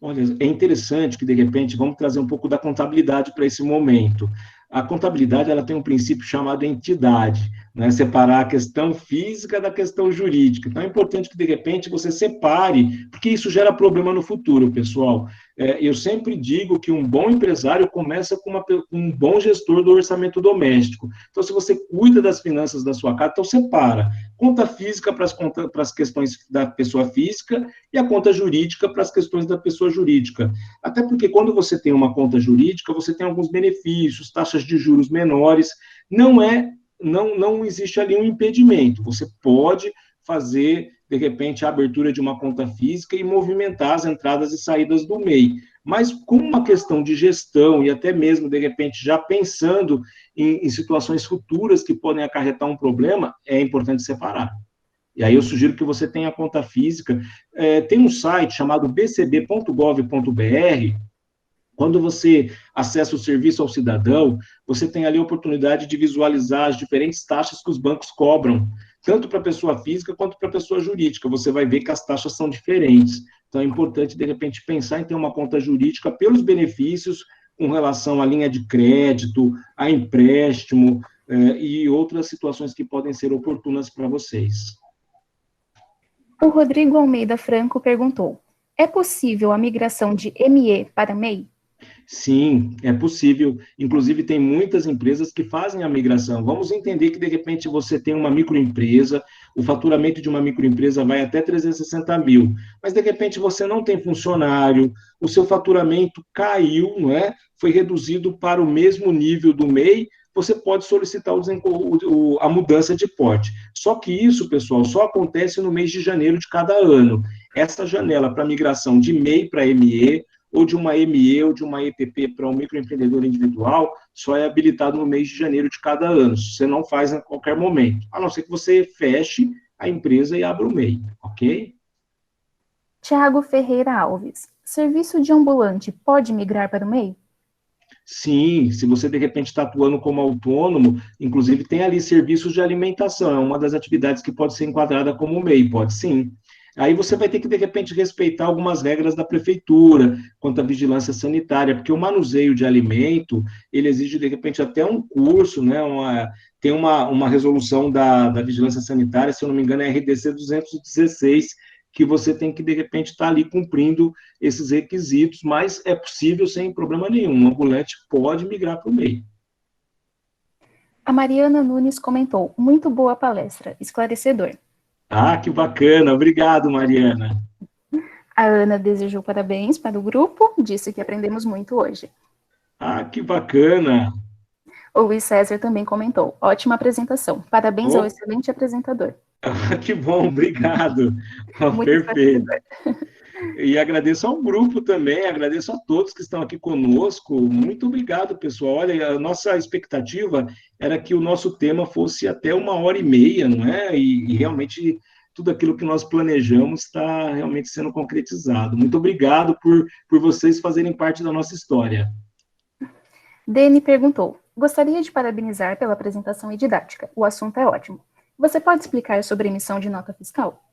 S1: Olha, é interessante que, de repente, vamos trazer um pouco da contabilidade para esse momento. A contabilidade, ela tem um princípio chamado entidade, né? Separar a questão física da questão jurídica. Então, é importante que, de repente, você separe, porque isso gera problema no futuro, pessoal. Eu sempre digo que um bom empresário começa com um bom gestor do orçamento doméstico. Então, se você cuida das finanças da sua casa, então separa. Conta física para as questões da pessoa física e a conta jurídica para as questões da pessoa jurídica. Até porque quando você tem uma conta jurídica, você tem alguns benefícios, taxas de juros menores, não existe ali um impedimento. Você pode fazer, de repente, a abertura de uma conta física e movimentar as entradas e saídas do MEI. Mas como uma questão de gestão e até mesmo, de repente, já pensando em situações futuras que podem acarretar um problema, é importante separar. E aí eu sugiro que você tenha a conta física. Tem um site chamado bcb.gov.br. Quando você acessa o serviço ao cidadão, você tem ali a oportunidade de visualizar as diferentes taxas que os bancos cobram, tanto para a pessoa física quanto para a pessoa jurídica. Você vai ver que as taxas são diferentes. Então, é importante, de repente, pensar em ter uma conta jurídica pelos benefícios com relação à linha de crédito, a empréstimo e outras situações que podem ser oportunas para vocês.
S2: O Rodrigo Almeida Franco perguntou, é possível a migração de ME para MEI?
S1: Sim, é possível. Inclusive, tem muitas empresas que fazem a migração. Vamos entender que, de repente, você tem uma microempresa, o faturamento de uma microempresa vai até 360 mil, mas, de repente, você não tem funcionário, o seu faturamento caiu, não é? Foi reduzido para o mesmo nível do MEI, você pode solicitar a mudança de porte. Só que isso, pessoal, só acontece no mês de janeiro de cada ano. Essa janela para migração de MEI para ME, ou de uma ME ou de uma EPP para um microempreendedor individual, só é habilitado no mês de janeiro de cada ano. Você não faz a qualquer momento, a não ser que você feche a empresa e abra o MEI, ok?
S2: Tiago Ferreira Alves. Serviço de ambulante pode migrar para o MEI?
S1: Sim, se você de repente está atuando como autônomo, inclusive tem ali serviços de alimentação, é uma das atividades que pode ser enquadrada como MEI, pode sim. Aí você vai ter que, de repente, respeitar algumas regras da prefeitura quanto à vigilância sanitária, porque o manuseio de alimento, ele exige, de repente, até um curso, né? Tem uma resolução da vigilância sanitária, se eu não me engano, é RDC 216, que você tem que, de repente, estar ali cumprindo esses requisitos, mas é possível sem problema nenhum. Um ambulante pode migrar para o MEI.
S2: A Mariana Nunes comentou, muito boa palestra, esclarecedor.
S1: Ah, que bacana. Obrigado, Mariana.
S2: A Ana desejou parabéns para o grupo, disse que aprendemos muito hoje.
S1: Ah, que bacana.
S2: O Luiz César também comentou, ótima apresentação, parabéns ao
S1: Oh,
S2: excelente apresentador.
S1: que bom, obrigado. Oh,
S2: Muito
S1: perfeito.
S2: esclarecedor.
S1: E agradeço ao grupo também, agradeço a todos que estão aqui conosco. Muito obrigado, pessoal. Olha, a nossa expectativa era que o nosso tema fosse até 1h30, não é? E realmente tudo aquilo que nós planejamos está realmente sendo concretizado. Muito obrigado por vocês fazerem parte da nossa história.
S2: Dene perguntou, gostaria de parabenizar pela apresentação e didática. O assunto é ótimo. Você pode explicar sobre emissão de nota fiscal?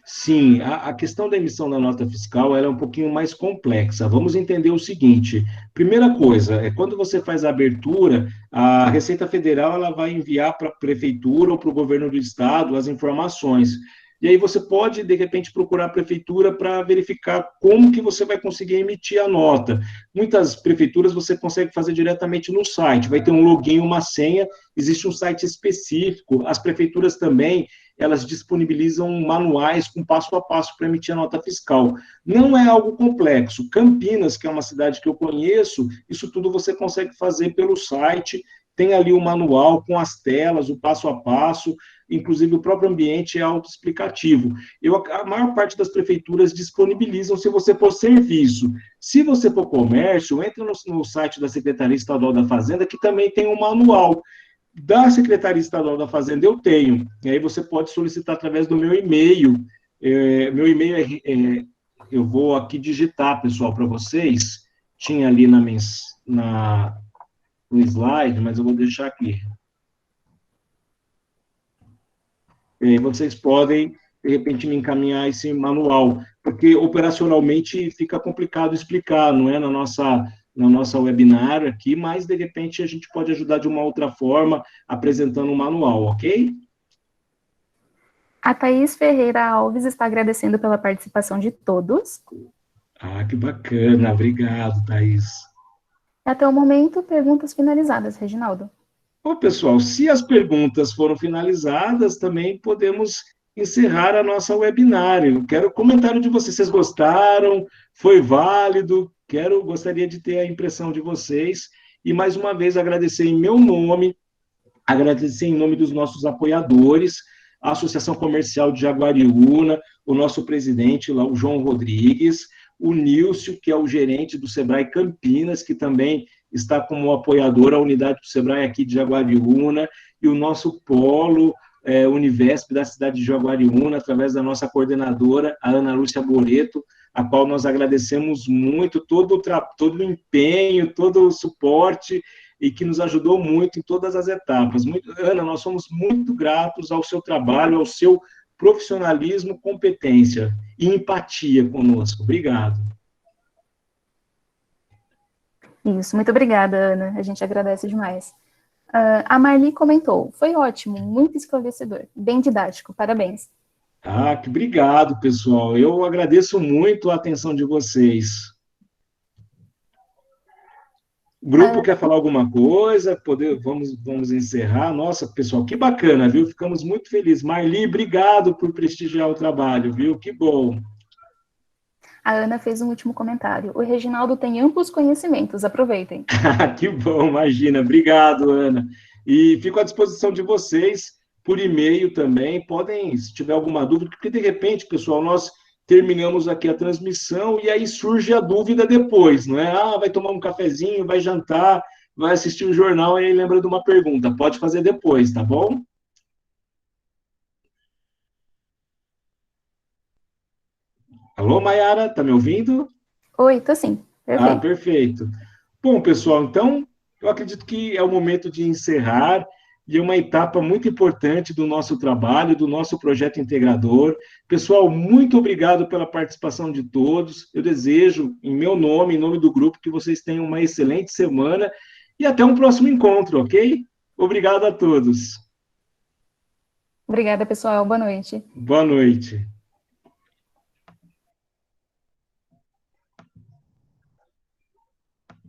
S1: Sim, a questão da emissão da nota fiscal ela é um pouquinho mais complexa. Vamos entender o seguinte: primeira coisa, é quando você faz a abertura, a Receita Federal ela vai enviar para a prefeitura ou para o governo do estado as informações. E aí você pode, de repente, procurar a prefeitura para verificar como que você vai conseguir emitir a nota. Muitas prefeituras você consegue fazer diretamente no site, vai ter um login, uma senha, existe um site específico. As prefeituras também elas disponibilizam manuais com passo a passo para emitir a nota fiscal. Não é algo complexo. Campinas, que é uma cidade que eu conheço, isso tudo você consegue fazer pelo site, tem ali o manual com as telas, o passo a passo, inclusive o próprio ambiente é autoexplicativo. A maior parte das prefeituras disponibilizam se você for serviço. Se você for comércio, entra no site da Secretaria Estadual da Fazenda, que também tem um manual. Da Secretaria Estadual da Fazenda eu tenho, e aí você pode solicitar através do meu e-mail. Meu e-mail eu vou aqui digitar, pessoal, para vocês. Tinha ali no slide, mas eu vou deixar aqui. E aí vocês podem, de repente, me encaminhar esse manual, porque operacionalmente fica complicado explicar, não é na nossa webinar aqui, mas de repente a gente pode ajudar de uma outra forma, apresentando um manual, ok?
S2: A Thaís Ferreira Alves está agradecendo pela participação de todos.
S1: Ah, que bacana, obrigado, Thaís.
S2: Até o momento, perguntas finalizadas, Reginaldo.
S1: Bom, pessoal, se as perguntas foram finalizadas, também podemos encerrar a nossa webinar. Eu quero o comentário de vocês. Vocês gostaram? Foi válido? Gostaria de ter a impressão de vocês. E, mais uma vez, agradecer em meu nome, agradecer em nome dos nossos apoiadores, a Associação Comercial de Jaguariúna, o nosso presidente lá, o João Rodrigues, o Nílcio, que é o gerente do Sebrae Campinas, que também está como apoiador a unidade do Sebrae aqui de Jaguariúna, e o nosso polo Univesp da cidade de Jaguariúna, através da nossa coordenadora, a Ana Lúcia Boreto, a qual nós agradecemos muito todo o empenho, todo o suporte, e que nos ajudou muito em todas as etapas. Ana, nós somos muito gratos ao seu trabalho, ao seu profissionalismo, competência e empatia conosco. Obrigado.
S2: Isso, muito obrigada, Ana. A gente agradece demais. A Marli comentou, foi ótimo, muito esclarecedor, bem didático, parabéns.
S1: Ah, que obrigado, pessoal. Eu agradeço muito a atenção de vocês. O grupo quer falar alguma coisa? Vamos encerrar. Nossa, pessoal, que bacana, viu? Ficamos muito felizes. Marli, obrigado por prestigiar o trabalho, viu? Que bom.
S2: A Ana fez um último comentário. O Reginaldo tem amplos conhecimentos, aproveitem.
S1: Que bom, imagina. Obrigado, Ana. E fico à disposição de vocês por e-mail também. Podem, se tiver alguma dúvida, porque de repente, pessoal, nós terminamos aqui a transmissão e aí surge a dúvida depois, não é? Ah, vai tomar um cafezinho, vai jantar, vai assistir o jornal e aí lembra de uma pergunta. Pode fazer depois, tá bom? Alô, Mayara, tá me ouvindo?
S2: Oi, tô sim.
S1: Ah,
S2: Perfeito.
S1: perfeito. Bom, pessoal, então, eu acredito que é o momento de encerrar e é uma etapa muito importante do nosso trabalho, do nosso projeto integrador. Pessoal, muito obrigado pela participação de todos. Eu desejo, em meu nome, em nome do grupo, que vocês tenham uma excelente semana e até um próximo encontro, ok? Obrigado a todos.
S2: Obrigada, pessoal. Boa noite.
S1: Boa noite.